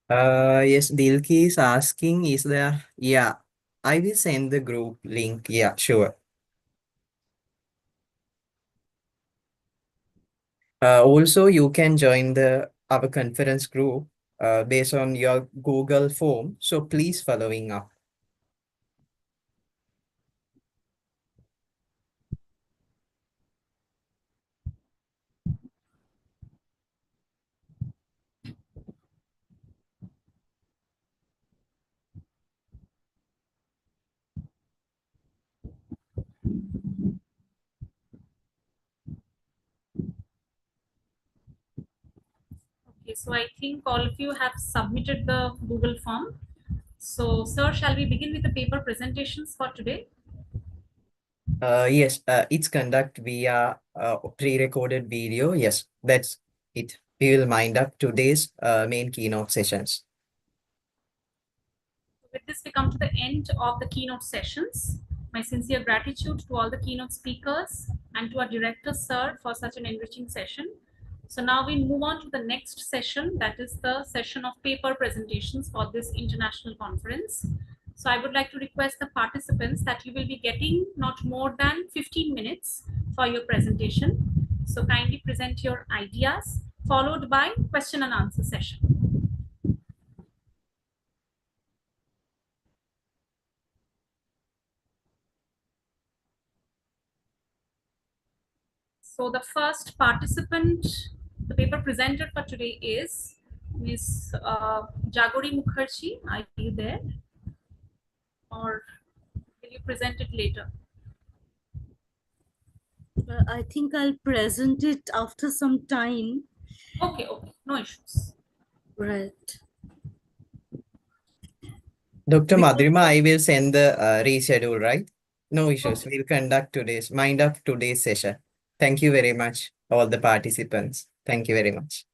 Yes, Dilki is asking, is there? Yeah, I will send the group link. Yeah, sure. Also, you can join our conference group based on your Google form. So please following up. Okay, so I think all of you have submitted the Google form. So, sir, shall we begin with the paper presentations for today? Yes, it's conduct via pre-recorded video. Yes, that's it. We will wind up today's main keynote sessions. With this, we come to the end of the keynote sessions. My sincere gratitude to all the keynote speakers and to our director, sir, for such an enriching session. So now we move on to the next session, that is the session of paper presentations for this international conference. So I would like to request the participants that you will be getting not more than 15 minutes for your presentation. So kindly present your ideas, followed by question and answer session. So the first participant, the paper presented for today is Ms. Jagori Mukherjee. Are you there? Or will you present it later? I think I'll present it after some time. Okay, no issues. Right. Dr. Because- Madhurima, I will send the reschedule, right? No issues. Okay. We'll conduct today's session. Thank you very much, all the participants. Thank you very much.